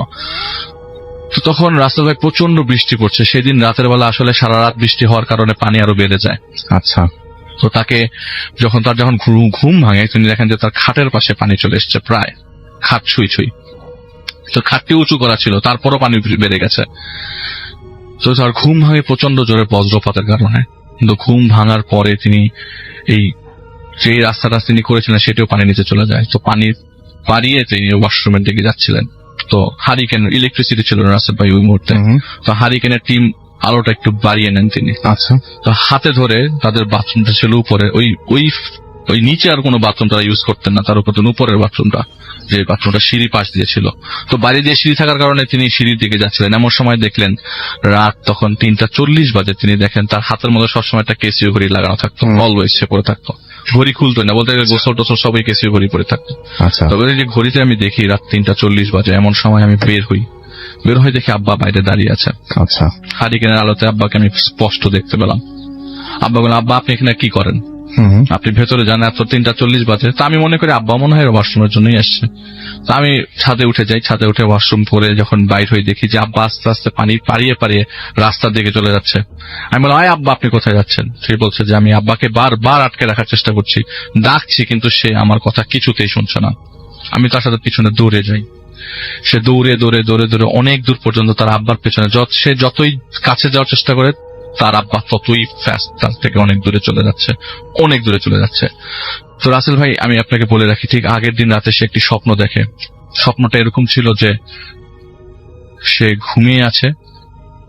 তো তখন রাসেল ভাই প্রচন্ড বৃষ্টি পড়ছে, সেদিন রাতের বেলা আসলে সারা রাত বৃষ্টি হওয়ার কারণে পানি আরো বেড়ে যায়। আচ্ছা, তো তাকে যখন ঘুম ভাঙে তিনি দেখেন যে তার খাটের পাশে পানি চলে এসছে, প্রায় খাট ছুঁই। তো খাটটি উঁচু করা ছিল, তারপরও পানি বেড়ে গেছে। তো তার ঘুম ভাঙে প্রচন্ড জোরে বজ্রপাতের কারণে। কিন্তু ঘুম ভাঙার পরে তিনি এই যে রাস্তাটা তিনি করেছিলেন সেটিও পানি নিচে চলে যায়। তো পানি পাড়িয়ে তিনি ওয়াশরুমের দিকে যাচ্ছিলেন। তো হারিকেন, ইলেকট্রিসিটি ছিল রাসেল ভাই ওই মুহূর্তে। তো হারিকেনের টিম আলোটা একটু বাড়িয়ে নেন তিনি। আচ্ছা, তো হাতে ধরে তাদের বাথরুমটা ছিল উপরে, ওই নিচে আর কোনো বাথরুম তারা ইউজ করতেন না, তার উপর উপরের বাথরুমটা, যে বাথরুমটা সিঁড়ি পাশ দিয়ে ছিল। তো বাইরে দিয়ে সিঁড়ি থাকার কারণে তিনি সিঁড়ির দিকে যাচ্ছিলেন। এমন সময় দেখলেন রাত তখন 3:40 বাজে, তিনি দেখেন তার হাতের মধ্যে সবসময় একটা কেসিও ঘড়ি লাগানো থাকতো, অলওয়েজ সে পরে থাকতো, ঘড়ি খুলতো না, বলতে গেলে গোসল টোসল সবই কেসিও ঘড়ি পরে থাকতো। তবে যে ঘড়িতে আমি দেখি রাত 3:40 বাজে, এমন সময় আমি বের হয়ে দেখি আব্বা বাইরে দাঁড়িয়ে আছে। আচ্ছা, হারিকেনের আলোতে আব্বাকে আমি স্পষ্ট দেখতে পেলাম। আব্বা বললাম, আব্বা আপনি এখানে কি করেন? আপনি ভেতরে যান, এত 3:40 বাজে। তা আমি মনে করি আব্বা মনে হয় ওয়াশরুমের জন্যই আসছে। তা আমি ছাদে উঠে যাই, ছাদে উঠে ওয়াশরুম করে যখন বাইর হয়ে দেখি যে আব্বা আস্তে আস্তে পানি পাড়িয়ে রাস্তার দিকে চলে যাচ্ছে। আমি বললাম, আয় আব্বা আপনি কোথায় যাচ্ছেন? সে বলছে যে আমি আব্বাকে বারবার আটকে রাখার চেষ্টা করছি, ডাকছি, কিন্তু সে আমার কথা কিছুতেই শুনছে না। আমি তার সাথে পিছনে দৌড়ে যাই। সে দৌড়ে অনেক দূর পর্যন্ত তার আব্বার পেছনে, সে যতই কাছে যাওয়ার চেষ্টা করে তার আব্বা ততই ফাস্ট তার থেকে অনেক দূরে চলে যাচ্ছে, অনেক দূরে চলে যাচ্ছে। তো রাসেল ভাই আমি আপনাকে বলে রাখি, ঠিক আগের দিন রাতে সে একটি স্বপ্ন দেখে। স্বপ্নটা এরকম ছিল যে সে ঘুমিয়ে আছে,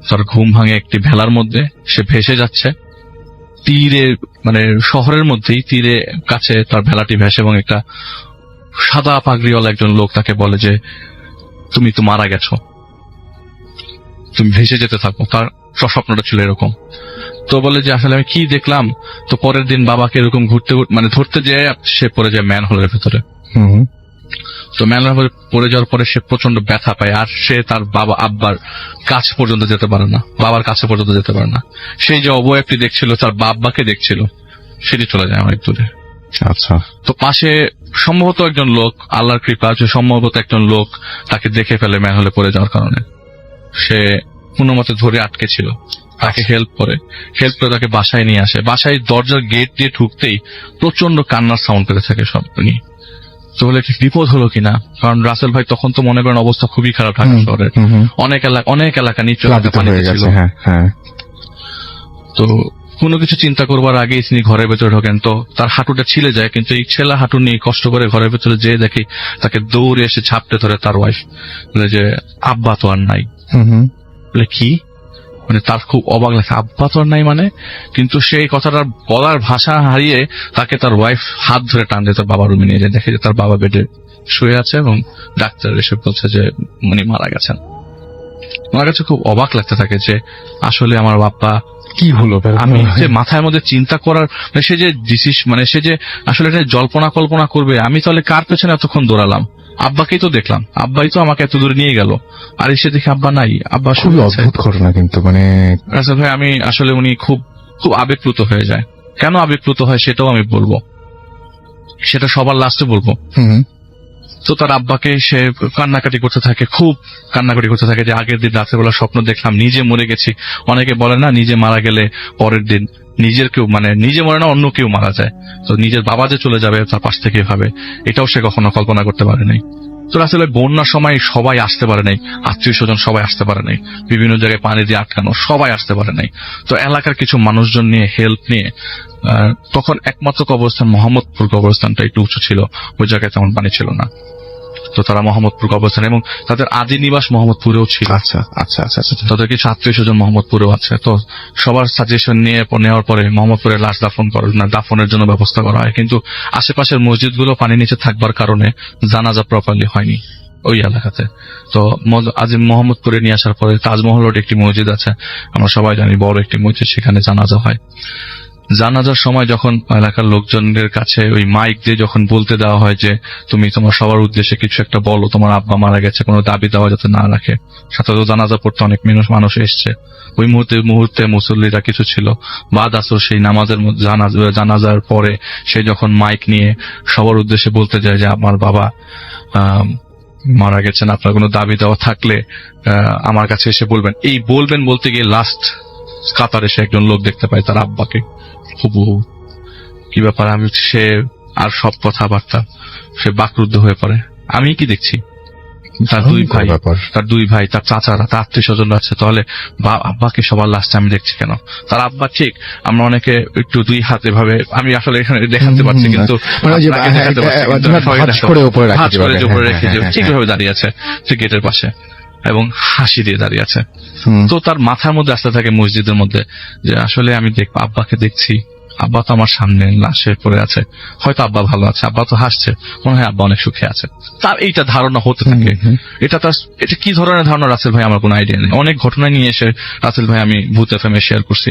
তার ঘুম ভাঙে একটি ভেলার মধ্যে, সে ভেসে যাচ্ছে তীরে, মানে শহরের মধ্যেই তীরে কাছে তার ভেলাটি ভেসে, এবং একটা সাদা পাগড়িওয়ালা একজন লোক তাকে বলে যে তুমি তো মারা গেছো, তুমি ভেসে যেতে থাকো। তার স্বপ্নটা ছিল এরকম। তো বলে যে আসলে আমি কি দেখলাম, তো পরের দিন বাবাকে এরকম মানে ধরতে যেয়ে সে পড়ে যায় ম্যানহোলের ভেতরে। তো ম্যানহোলে পড়ে যাওয়ার পরে সে প্রচন্ড ব্যথা পায়, আর সে তার বাবা আব্বার কাছে পর্যন্ত যেতে পারে না, বাবার কাছে পর্যন্ত যেতে পারে না। সেই যে অবয়বটি দেখছিল, তার বাবাকে দেখছিল, সেটি চলে যায় অনেক দূরে। আচ্ছা। তো পাশে সম্ভবত একজন লোক, আল্লাহর কৃপা যে সম্ভবত একজন লোক তাকে দেখে ফেলে ম্যানহোলে পড়ে যাওয়ার কারণে। সে কোনো মতে ধরে আটকে ছিল, তাকে হেল্প করে তাকে বাসায় নিয়ে আসে। বাসায় দরজার গেট দিয়ে ঢুকতেই প্রচন্ড কান্নার সাউন্ড পেতে থাকে সব নিয়ে। তো বলে কি বিপদ হলো কিনা, কারণ রাসেল ভাই তখন তো মনে করেন অবস্থা খুবই খারাপ ঢাকা শহরের, অনেক এলাকা নিচু এলাকা পানিতে ছিল। তো কোনো কিছু চিন্তা করবার আগেই তিনি ঘরের ভেতরে ঢোকেন। তো তার হাঁটুটা ছিলে যায়, কিন্তু এই ছেলা হাঁটু নিয়ে কষ্ট করে ঘরের ভেতরে যেয়ে দেখি তাকে দৌড়ে এসে ঝাপটে ধরে তার ওয়াইফ, বলে যে আব্বা তো আর নাই। বলে কি, মানে তার খুব অবাক লাগে, আব্বা তো আর নাই মানে। কিন্তু সেই কথাটার বলার ভাষা হারিয়ে তাকে তার ওয়াইফ হাত ধরে টান দিয়ে তার বাবার রুমে নিয়ে যায়। দেখে যে তার বাবা বেডে শুয়ে আছে এবং ডাক্তার এসে বলছে যে উনি মারা গেছেন। আমার কাছে খুব অবাক লাগতে থাকে যে আসলে আমার বাবা কি হলো। আমি যে মাথার মধ্যে চিন্তা করার, সে যে সে যে আসলে এটা জল্পনা কল্পনা করবে, আমি তাহলে কার পেছনে এতক্ষণ দৌড়ালাম? আব্বাকেই তো দেখলাম, আব্বাই তো আমাকে এত দূরে নিয়ে গেল, আর এসে দেখি আব্বা নাই। আব্বা খুবই অদ্ভুত ঘটনা কিন্তু, মানে রাসেল ভাই আমি আসলে উনি খুব খুব আবেগপ্লুত হয়ে যায়। কেন আবেগপ্লুত হয় সেটাও আমি বলবো, সেটা সবার লাস্টে বলবো। তো তার আব্বাকে সে কান্নাকাটি করতে থাকে, খুব কান্নাকাটি করতে থাকে যে আগের দিন রাত্রেবেলা স্বপ্ন দেখলাম নিজে মরে গেছি। অনেকে বলে না, নিজে মারা গেলে পরের দিন নিজের কেউ, মানে নিজে মরে না, অন্য কেউ মারা যায়। তো নিজের বাবা যে চলে যাবে তার পাশ থেকে ভাবে, এটাও সে কখনো কল্পনা করতে পারে নাই। তো আসলে বন্যার সময় সবাই আসতে পারে নাই, আত্মীয় স্বজন সবাই আসতে পারে নাই, বিভিন্ন জায়গায় পানি দিয়ে আটকানো, সবাই আসতে পারে নাই। তো এলাকার কিছু মানুষজন নিয়ে হেল্প নিয়ে তখন একমাত্র কবরস্থান মোহাম্মদপুর কবরস্থানটা একটু উঁচু ছিল, ওই জায়গায় তেমন পানি ছিল না। তো তারা মোহাম্মদপুর কবরস্থান, এবং তাদের আদি নিবাস মোহাম্মদপুরেও ছিল। আচ্ছা আচ্ছা আচ্ছা আচ্ছা। তাদের কিছু আত্মীয় স্বজন মোহাম্মদপুরেও আছে। তো সবার সাজেশন নেওয়ার পরে মোহাম্মদপুরে লাশ দাফনের জন্য ব্যবস্থা করা হয়। কিন্তু আশেপাশের মসজিদগুলো পানি নিচে থাকবার কারণে জানাজা প্রপারলি হয়নি ওই এলাকাতে। তো আজ মোহাম্মদপুরে নিয়ে আসার পরে তাজমহল রোড একটি মসজিদ আছে, আমরা সবাই জানি, বড় একটি মসজিদ, সেখানে জানাজা হয়। জানাজার সময় যখন এলাকার লোকজনদের কাছে ওই মাইক দিয়ে যখন বলতে দেওয়া হয় যে তুমি তোমার সবার উদ্দেশ্যে কিছু একটা বলো, তোমার আব্বা মারা গেছে, কোনো দাবি দেওয়া যাতে না রাখে। সাথে তো জানাজা পড়তে অনেক মানুষ এসছে। ওই মুহূর্তে মুসল্লিরা কিছু ছিল, বাদ আসর সেই নামাজের জানাজার পরে সে যখন মাইক নিয়ে সবার উদ্দেশ্যে বলতে যায় যে আমার বাবা মারা গেছেন, আপনার কোনো দাবি দেওয়া থাকলে আমার কাছে এসে বলবেন। এই বলবেন বলতে গিয়ে লাস্ট কাতারে সে একজন লোক দেখতে পায়, তার আব্বাকে। হুবহু কি ব্যাপার, আমি সে আর সব কথাবার্তা, সে বাকরুদ্ধ হয়ে পড়ে। আমি কি দেখছি, তার দুই ভাই, তার চাচারা, তার আত্মীয় স্বজনরা আছে, তাহলে আব্বাকে সবার লাস্টে আমি দেখছি কেন? তার আব্বা ঠিক, আমরা অনেকে একটু দুই হাত এভাবে, আমি আসলে এখানে দেখাতে পারছি কিন্তু উপরে রেখে ঠিকভাবে দাঁড়িয়ে আছে সে গেটের পাশে এবং হাসি দিয়ে দাঁড়িয়ে আছে। তো তার মাথার মধ্যে আসতে থাকে মসজিদের মধ্যে যে আসলে আমি আব্বাকে দেখছি, আব্বা তো আমার সামনে লাশে পড়ে আছে, হয়তো আব্বা ভালো আছে, আব্বা তো হাসছে, মনে হয় আব্বা অনেক সুখে আছে। তার এইটা ধারণা হতে থাকে। এটা কি ধরনের ধারণা রাসেল ভাই আমার কোনো আইডিয়া নেই। অনেক ঘটনা নিয়ে এসে রাসেল ভাই আমি ভূত এফএমে শেয়ার করছি,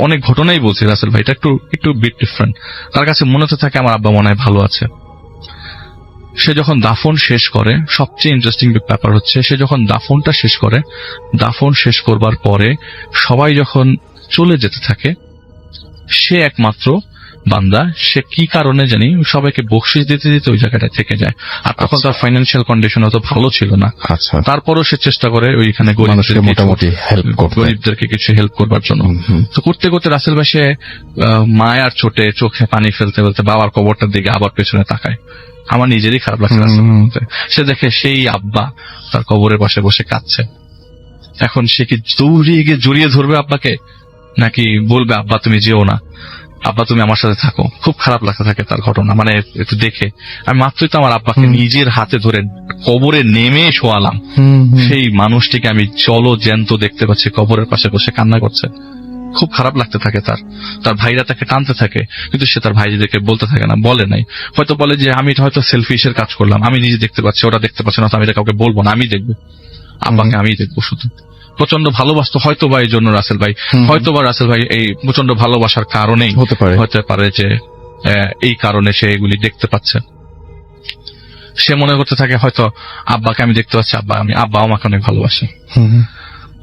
অনেক ঘটনাই বলছি রাসেল ভাই, এটা একটু বিট ডিফারেন্ট। তার কাছে মনে হতে থাকে আমার আব্বা মনে হয় ভালো আছে। সে যখন দাফন শেষ করে, সবচেয়ে ইন্টারেস্টিং ব্যাপার হচ্ছে সে যখন দাফনটা শেষ করে, দাফন শেষ করবার পরে সবাই যখন চলে যেতে থাকে, সে একমাত্র বান্দা, সে কি কারণে জানি সবাইকে বকশিশ দিতে দিতে ওই জায়গাটা থেকে যায়। আর তখন তার ফাইন্যান্সিয়াল কন্ডিশন অত ভালো ছিল না। তারপরও সে চেষ্টা করে ওইখানে গরিবদেরকে কিছু হেল্প করবার জন্য। তো করতে করতে রাসেল ভাই সে মায়ার চোটে চোখে পানি ফেলতে ফেলতে বাবার কবরটার দিকে আবার পেছনে তাকায়। আমার নিজেরই খারাপ লাগছে। সে দেখে সেই আব্বা তার কবরের পাশে বসে কাঁদছে। এখন সে কি দৌড়িয়ে গিয়ে জড়িয়ে ধরবে আব্বাকে? নাকি বলবে আব্বা তুমি যেও না, আব্বা তুমি আমার সাথে থাকো। খুব খারাপ লাগতে থাকে তার ঘটনা, মানে একটু দেখে। আমি মাত্রই তো আমার আব্বাকে নিজের হাতে ধরে কবরে নেমে শোয়ালাম, সেই মানুষটিকে আমি জ্যান্ত দেখতে পাচ্ছি কবরের পাশে বসে কান্না করছে। খুব খারাপ লাগতে থাকে তার ভাইরা তাকে টানতে থাকে, কিন্তু সে তার ভাইদেরকে বলতে থাকে না, বলে নাই। হয়তো বলে যে আমি হয়তো সেলফিশের কাজ করলাম, আমি নিজে দেখতে পাচ্ছি, ওরা দেখতে পাচ্ছে না, তো আমি এটা কাউকে বলবো না, আমি দেখবো আব্বাকে, আমি দেখবো শুধু। প্রচন্ড ভালোবাসতো হয়তো বা এই জন্য রাসেল ভাই, হয়তো বা রাসেল ভাই এই প্রচন্ড ভালোবাসার কারণেই হতে পারে যে এই কারণে সে এগুলি দেখতে পাচ্ছে। সে মনে করতে থাকে হয়তো আব্বাকে আমি দেখতে পাচ্ছি, আব্বা আমাকে অনেক ভালোবাসে,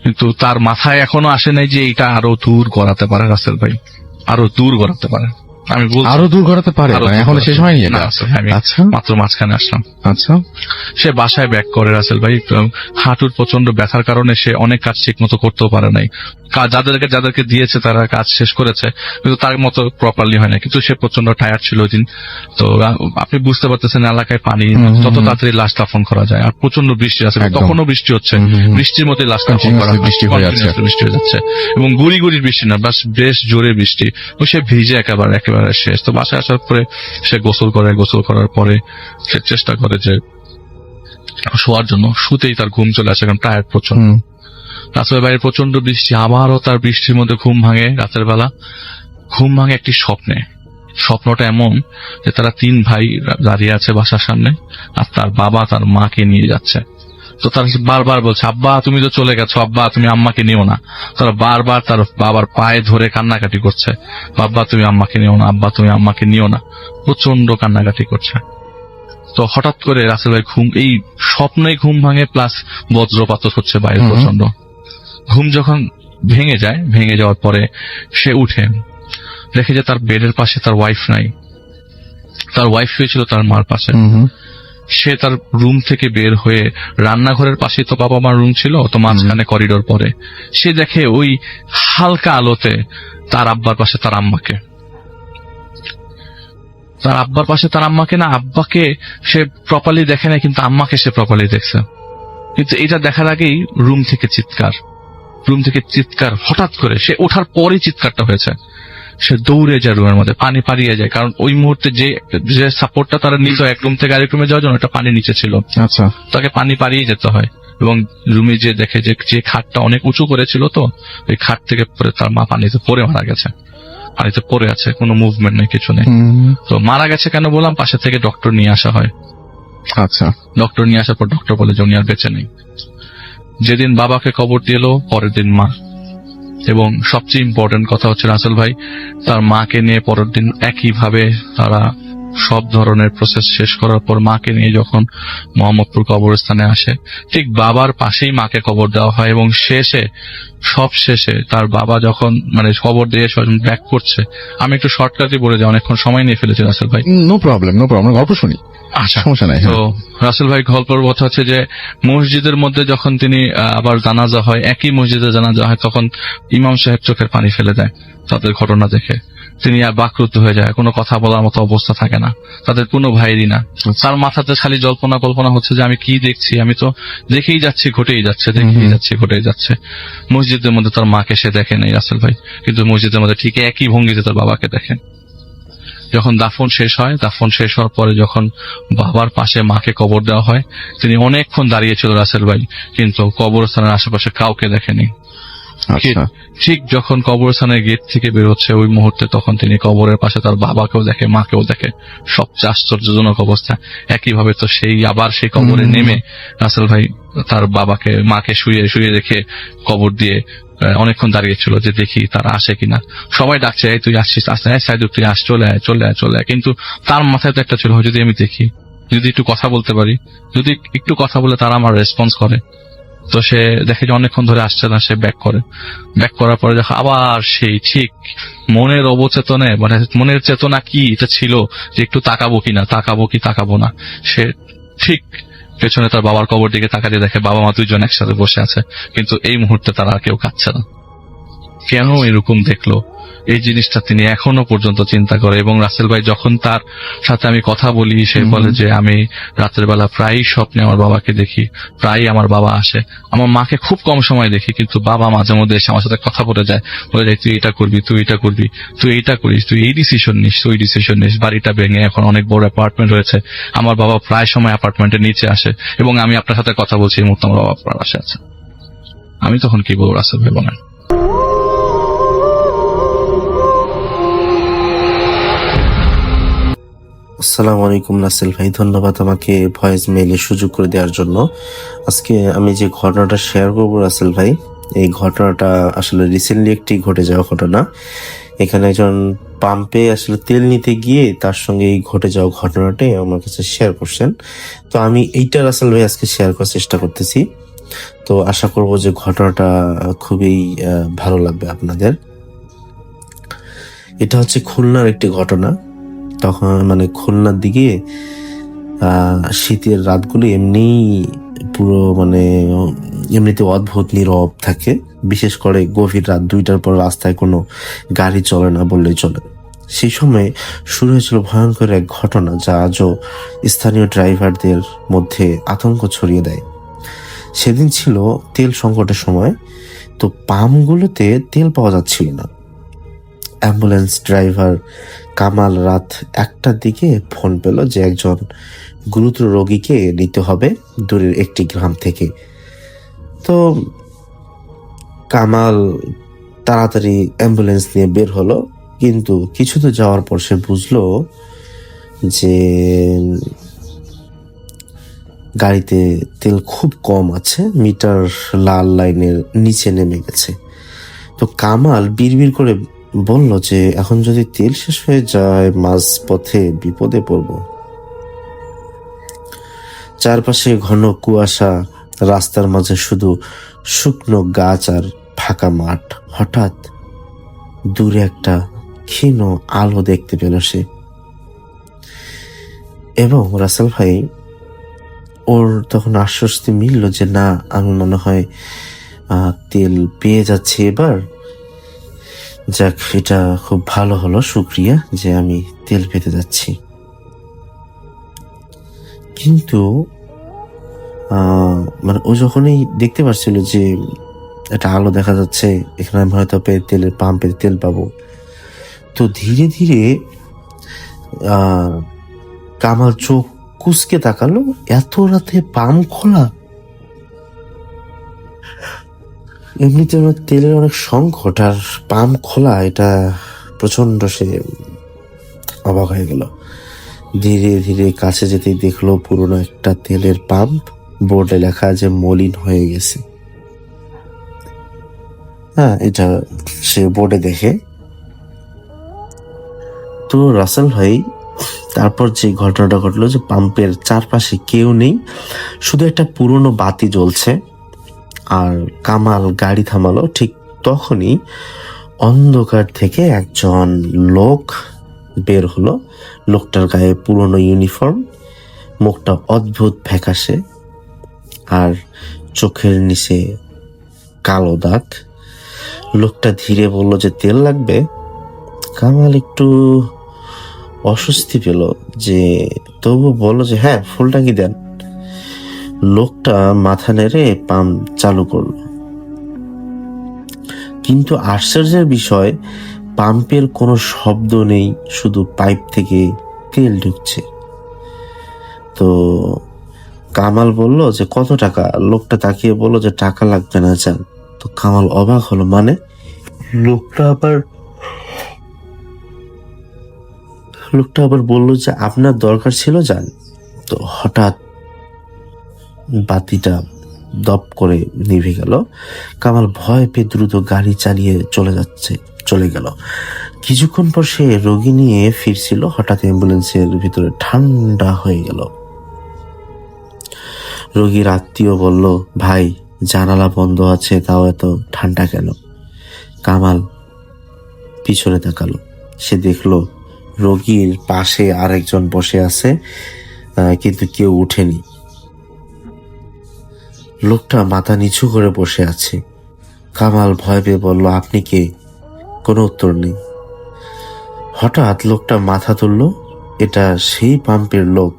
কিন্তু তার মাথায় এখনো আসে নাই যে এটা আরো দূর গড়াতে পারে রাসেল ভাই, আরো দূর গড়াতে পারে। আমি বলছি আরো দূর গড়াতে পারে, এখনো শেষ হয়নি। আমি মাত্র মাঝখানে আসলাম। আচ্ছা, সে বাসায় ব্যাক করে রাসেল ভাই, হাঁটুর প্রচন্ড ব্যথার কারণে সে অনেক কাজ ঠিক মতো করতেও পারে নাই। যাদেরকে দিয়েছে তারা কাজ শেষ করেছে, কিন্তু তার মতো প্রপারলি হয় না। কিন্তু সে প্রচন্ড টায়ার্ড ছিল ওই দিন। তো আপনি বুঝতে পারতেছেন এলাকায় পানি, তত তাড়াতাড়ি লাশ দাফন করা যায়। আর প্রচন্ড বৃষ্টি আছে, তখনও বৃষ্টি হচ্ছে, বৃষ্টির মধ্যে লাশ দাফন করা, বৃষ্টি হয়ে যাচ্ছে, এবং গুড়ি গুড়ি বৃষ্টি না, বেশ জোরে বৃষ্টি। সে ভিজে একেবারে শেষ। তো বাসায় আসার পরে সে গোসল করার পরে সে চেষ্টা করে যে শোয়ার জন্য, শুতেই তার ঘুম চলে আসে, কারণ টায়ার্ড প্রচন্ড। রাসেল ভাইয়ের প্রচন্ড বৃষ্টি, আবারও তার বৃষ্টির মধ্যে ঘুম ভাঙে। রাতের বেলা ঘুম ভাঙে একটি স্বপ্নে। স্বপ্নটা এমন যে তারা 3 ভাই দাঁড়িয়ে আছে বাসার সামনে, আর তার বাবা তার মাকে নিয়ে যাচ্ছে। তো তারা বারবার বলছে আব্বা তুমি তো চলে গেছো, আব্বা তুমি আম্মাকে নিও না। তারা বারবার তার বাবার পায়ে ধরে কান্নাকাটি করছে, বাবা তুমি আম্মাকে নিও না, আব্বা তুমি আম্মাকে নিও না, প্রচন্ড কান্নাকাটি করছে। তো হঠাৎ করে রাসেল ভাই এই স্বপ্নে ঘুম ভাঙে, প্লাস বজ্রপাত হচ্ছে বাইরে প্রচন্ড। ঘুম যখন ভেঙে যাওয়ার পরে সে উঠে দেখে যে তার বেডের পাশে তার ওয়াইফ নাই, তার ওয়াইফ শুয়েছিল তার মার পাশে। সে তার রুম থেকে বের হয়ে রান্নাঘরের পাশে তো বাবা মার রুম ছিল, তো মাঝখানে করিডোর পরে সে দেখে ওই হালকা আলোতে তার আব্বার পাশে তার আম্মাকে, না আব্বাকে সে প্রপারলি দেখে না, কিন্তু আম্মাকে সে প্রপারলি দেখছে। কিন্তু এটা দেখার আগেই রুম থেকে চিৎকার হঠাৎ করে, সে ওঠার পরে চিৎকারটা হয়েছে। সে দৌড়ে যায় রুমের মধ্যে, পানি পাড়িয়ে যায়, কারণ ওই মুহূর্তে যে সাপোর্টটা তারা নিত এক রুম থেকে আরেক রুমে যাওয়ার জন্য, এটা পানি নিচে ছিল। আচ্ছা, তাকে পানি পাড়িয়ে যেতে হয়। এবং রুমে যে দেখে যে খাটটা অনেক উঁচু করেছিল, তো ওই খাট থেকে পরে তার মা পানিতে পড়ে মারা গেছে, পানিতে পড়ে আছে, কোনো মুভমেন্ট নেই, কিছু নেই। তো মারা গেছে কেন বললাম, পাশে থেকে ডক্টর নিয়ে আসা হয়। আচ্ছা, ডক্টর নিয়ে আসার পর ডক্টর বলে যে উনি আর বেঁচে নেই। যেদিন বাবাকে কবর দিল, পরের দিন মা। এবং সবচেয়ে ইম্পর্টেন্ট কথা হচ্ছে রাসেল ভাই তার মাকে নিয়ে পরের দিন একইভাবে তারা সব ধরনের প্রসেস শেষ করার পর মাকে নিয়ে যখন মোহাম্মদপুর কবরস্থানে আসে, ঠিক বাবার পাশেই মাকে কবর দেওয়া হয়। এবং সব শেষে তার বাবা যখন কবর দিয়ে ব্যাক করছে, আমি একটু শর্টকাটে বলে যাই, অনেকক্ষণ সময় নিয়ে ফেলেছি রাসেল ভাই। নো প্রবলেম, গল্প শুনি। আচ্ছা, সমস্যা নাই। তো রাসেল ভাই গল্পের কথা হচ্ছে যে মসজিদের মধ্যে যখন তিনি আবার জানাজা হয়, একই মসজিদে জানাজা হয়, তখন ইমাম সাহেব চোখের পানি ফেলে দেয় তাদের ঘটনা দেখে। তিনি আর বাকরুদ্ধ হয়ে যায়, কোনো কথা বলার মতো অবস্থা থাকে না, তাদের কোনো ভাইয়েরই না। তার মাথাতে খালি কল্পনা হচ্ছে যে আমি কি দেখছি, আমি তো দেখেই যাচ্ছি, ঘটেই যাচ্ছে। মসজিদের মধ্যে তার মাকে সে দেখে নেই রাসেল ভাই, কিন্তু মসজিদের মধ্যে ঠিক একই ভঙ্গিতে তার বাবাকে দেখেন। যখন দাফন শেষ হওয়ার পরে যখন বাবার পাশে মাকে কবর দেওয়া হয়, তিনি অনেকক্ষণ দাঁড়িয়েছিল রাসেল ভাই, কিন্তু কবরস্থানের আশেপাশে কাউকে দেখেনি। ঠিক যখন কবরস্থানের গেট থেকে বের হচ্ছে ওই মুহূর্তে, তখন তিনি কবরের পাশে তার বাবাকেও দেখে, মাকেও দেখে। সবচেয়ে আশ্চর্যজনক অবস্থা। একইভাবে তো আবার সেই কবরে নেমে রাসেল ভাই তার মাকে শুয়ে রেখে কবর দিয়ে অনেকক্ষণ দাঁড়িয়েছিল যে দেখি তারা আসে কিনা। সবাই ডাকছে, এই তুই আসছিস, সাইদুর তুই আস, চলে আয়। কিন্তু তার মাথায় তো একটা ছিল, যদি আমি দেখি, যদি একটু কথা বলতে পারি, যদি একটু কথা বলে তারা আমার রেসপন্স করে। তো সে দেখে যে অনেকক্ষণ ধরে আসছে না, সে ব্যাক করার পরে যখন আবার সেই ঠিক মনের অবচেতনে, মনের চেতনা কি এটা ছিল যে একটু তাকাবো কি তাকাবো না, সে ঠিক পেছনে তার বাবার কবর দিকে তাকাতে দেখে বাবা মা দুইজন একসাথে বসে আছে, কিন্তু এই মুহূর্তে তারা কেউ কাঁদছে না। কেন এরকম দেখলো এই জিনিসটা তিনি এখনো পর্যন্ত চিন্তা করে। এবং রাসেল ভাই যখন তার সাথে আমি কথা বলি, সে বলে যে আমি রাতের বেলা প্রায়ই স্বপ্নে আমার বাবাকে দেখি, প্রায়ই আমার বাবা আসে। আমার মাকে খুব কম সময় দেখি, কিন্তু বাবা মাঝে মধ্যে এসে আমার সাথে কথা বলে যায়, তুই এটা করবি, তুই এটা করবি, তুই এইটা করিস, তুই এই ডিসিশন নিস, তুই ডিসিশন নিস। বাড়িটা ভেঙে এখন অনেক বড় অ্যাপার্টমেন্ট হয়েছে, আমার বাবা প্রায় সময় অ্যাপার্টমেন্টের নিচে আসে, এবং আমি আপনার সাথে কথা বলছি এই মুহূর্তে আমার বাবা আপনার বাসায় আছে। আমি তখন কি বলবো রাসেল ভাই বলেন? আসসালামু আলাইকুম নাসিল ভাই, ধন্যবাদ আমাকে ভয়েস মেইলে সুযোগ করে দেওয়ার জন্য। আজকে আমি যে ঘটনাটা শেয়ার করবো রাসেল ভাই, এই ঘটনাটা আসলে রিসেন্টলি একটি ঘটে যাওয়া ঘটনা। এখানে একজন পাম্পে আসলে তেল নিতে গিয়ে তার সঙ্গে এই ঘটে যাওয়া ঘটনাটাই আমার কাছে শেয়ার করছেন। তো আমি এইটা রাসেল ভাই আজকে শেয়ার করার চেষ্টা করতেছি। তো আশা করব যে ঘটনাটা খুবই ভালো লাগবে আপনাদের। এটা হচ্ছে খুলনার একটি ঘটনা। তখন মানে খুলনার দিকে শীতের রাতগুলি এমনি পুরো মানে এমনিতে অদ্ভুত নীরব থাকে। বিশেষ করে গভীর রাত 2টার পর রাস্তায় কোনো গাড়ি চলে না বললেই চলে। সেই সময় শুরু হয়েছিল ভয়ঙ্কর এক ঘটনা, যা আজও স্থানীয় ড্রাইভারদের মধ্যে আতঙ্ক ছড়িয়ে দেয়। সেদিন ছিল তেল সংকটের সময়। তো পাম্পগুলোতে তেল পাওয়া যাচ্ছিল না। অ্যাম্বুলেন্স ড্রাইভার কামাল রাত 1টার দিকে ফোন পেল যে একজন গুরুতর রোগীকে নিতে হবে দূরের একটি গ্রাম থেকে। তো কামাল তাড়াতাড়ি অ্যাম্বুলেন্স নিয়ে বের হলো, কিন্তু কিছু তো যাওয়ার পর সে বুঝলো যে গাড়িতে তেল খুব কম আছে, মিটার লাল লাইনের নিচে নেমে গেছে। তো কামাল বিড়বিড় করে বলল যে এখন যদি তেল শেষ হয়ে যায় মাঝ পথে বিপদে পড়ব। চারপাশে ঘন কুয়াশা, রাস্তার মাঝে শুধু শুকনো গাছ আর ফাঁকা মাঠ। হঠাৎ দূরে একটা ক্ষীণ আলো দেখতে পেল সে, এবং রাসেল ভাই ওর তখন আশ্বস্তি মিলল যে না, আমি মনে হয় তেল পেয়ে যাচ্ছি এবার। যাক, এটা খুব ভালো হলো, শুক্রিয়া যে আমি তেল পেতে যাচ্ছি। কিন্তু মানে ও যখনই দেখতে পাচ্ছিল যে একটা আলো দেখা যাচ্ছে, এখানে আমি হয়তো তেলের পাম্পে তেল পাবো, তো ধীরে ধীরে কামাল চোখ কুচকে তাকালো। এত রাতে পাম্প খোলা! এমনিতে তেলের অনেক সংকট, আর পাম্প খোলা, এটা প্রচন্ড সে অবাক হয়ে গেল। ধীরে ধীরে কাছে যেতেই দেখলো পুরনো একটা তেলের পাম্প, বোর্ডে লেখা যে মলিন হয়ে গেছে। হ্যাঁ, এটা সে বোর্ডে দেখে। তো রাসেল ভাই তারপর যে ঘটনাটা ঘটলো যে পাম্পের চারপাশে কেউ নেই, শুধু একটা পুরনো বাতি জ্বলছে। আর কামাল গাড়ি থামালো। ঠিক তখনই অন্ধকার থেকে একজন লোক বের হলো। লোকটার গায়ে পুরনো ইউনিফর্ম, মুখটা অদ্ভুত ফ্যাকাশে, আর চোখের নিচে কালো দাগ। লোকটা ধীরে বলল যে তেল লাগবে। কামাল একটু অস্বস্তি পেল, যে তবু বলল যে হ্যাঁ, ফুল ট্যাঙ্কি দেন। লোকটা মাথা নেড়ে পাম্প চালু করলো, কিন্তু আশ্চর্যের বিষয়, পাম্পের কোনো শব্দ নেই, শুধু পাইপ থেকে তেল ঢুকছে। তো কামাল বলল যে কত টাকা? লোকটা তাকিয়ে বলল যে টাকা লাগবে না, যান। তো কামাল অবাক হলো, মানে লোকটা আবার বলল যে আপনার দরকার ছিল, যান। তো হঠাৎ বাতিটা দপ করে নিভে গেল। কামাল ভয় পেয়ে দ্রুত গাড়ি চালিয়ে চলে গেল। কিছুক্ষণ পর সে রোগী নিয়ে ফিরছিল। হঠাৎ অ্যাম্বুলেন্সের ভিতরে ঠান্ডা হয়ে গেল। রোগীর আত্মীয় বলল, ভাই জানালা বন্ধ আছে, তাও এত ঠান্ডা কেন? কামাল পিছনে তাকালো। সে দেখলো রোগীর পাশে আরেকজন বসে আছে, কিন্তু কেউ উঠেনি। লোকটা মাথা নিচু করে বসে আছে। কামাল ভয় পেয়ে বলল, আপনি কে? কোনো উত্তর নেই। হঠাৎ লোকটা মাথা তুলল, এটা সেই পাম্পের লোক।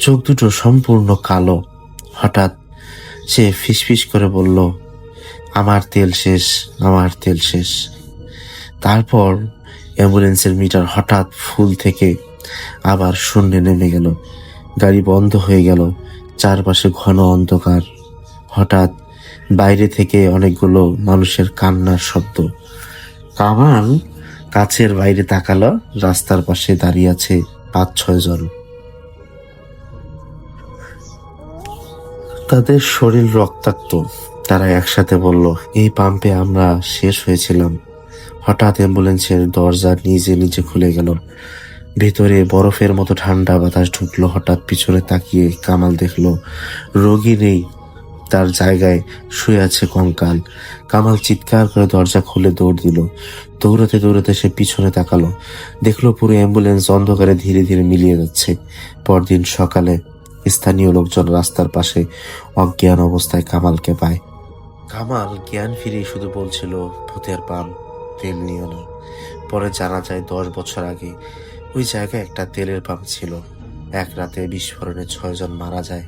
চোখ দুটো সম্পূর্ণ কালো। হঠাৎ সে ফিসফিস করে বলল, আমার তেল শেষ, আমার তেল শেষ। তারপর অ্যাম্বুলেন্সের মিটার হঠাৎ ফুল থেকে আবার শূন্যে নেমে গেল। গাড়ি বন্ধ হয়ে গেল। চারপাশে ঘন অন্ধকার। হঠাৎ বাইরে থেকে অনেকগুলো মানুষের কান্নার শব্দ। কামাল কাছের বাইরে তাকালো। রাস্তার পাশে দাঁড়িয়ে আছে 5-6 জন। তাদের শরীর রক্তাক্ত। তারা একসাথে বলল, এই পাম্পে আমরা শেষ হয়েছিলাম। হঠাৎ অ্যাম্বুলেন্সের দরজা নিজে নিজে খুলে গেল। ভেতরে বরফের মতো ঠান্ডা বাতাস ঢুকলো। হঠাৎ পিছনে তাকিয়ে কামাল দেখলো রোগী নেই, তার জায়গায় শুয়ে আছে কঙ্কাল। কামাল চিৎকার করে দরজা খুলে দৌড় দিল। দৌড়াতে দৌড়াতে সে পিছনে তাকালো, দেখলো পুরো অ্যাম্বুলেন্স অন্ধকারে ধীরে ধীরে মিলিয়ে যাচ্ছে। পরদিন সকালে স্থানীয় লোকজন রাস্তার পাশে অজ্ঞান অবস্থায় কামালকে পায়। কামাল জ্ঞান ফিরে শুধু বলছিল, ভূতের পাম্প, তেল নিও না। পরে জানা যায় 10 বছর আগে ওই জায়গায় একটা তেলের পাম্প ছিল। এক রাতে বিস্ফোরণে 6 জন মারা যায়।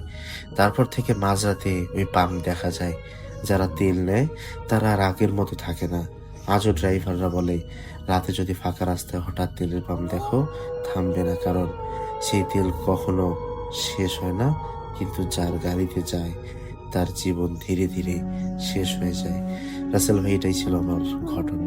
তারপর থেকে মাঝরাতে ওই পাম্প দেখা যায়। যারা তেল নেয় তারা আর আগের মতো থাকে না। আজও ড্রাইভাররা বলে, রাতে যদি ফাঁকা রাস্তায় হঠাৎ তেলের পাম্প দেখো, থামবে না, কারণ সেই তেল কখনো শেষ হয় না, কিন্তু যার গাড়িতে যায় তার জীবন ধীরে ধীরে শেষ হয়ে যায়। রাসেল ভাই, এটাই ছিল আমার ঘটনা।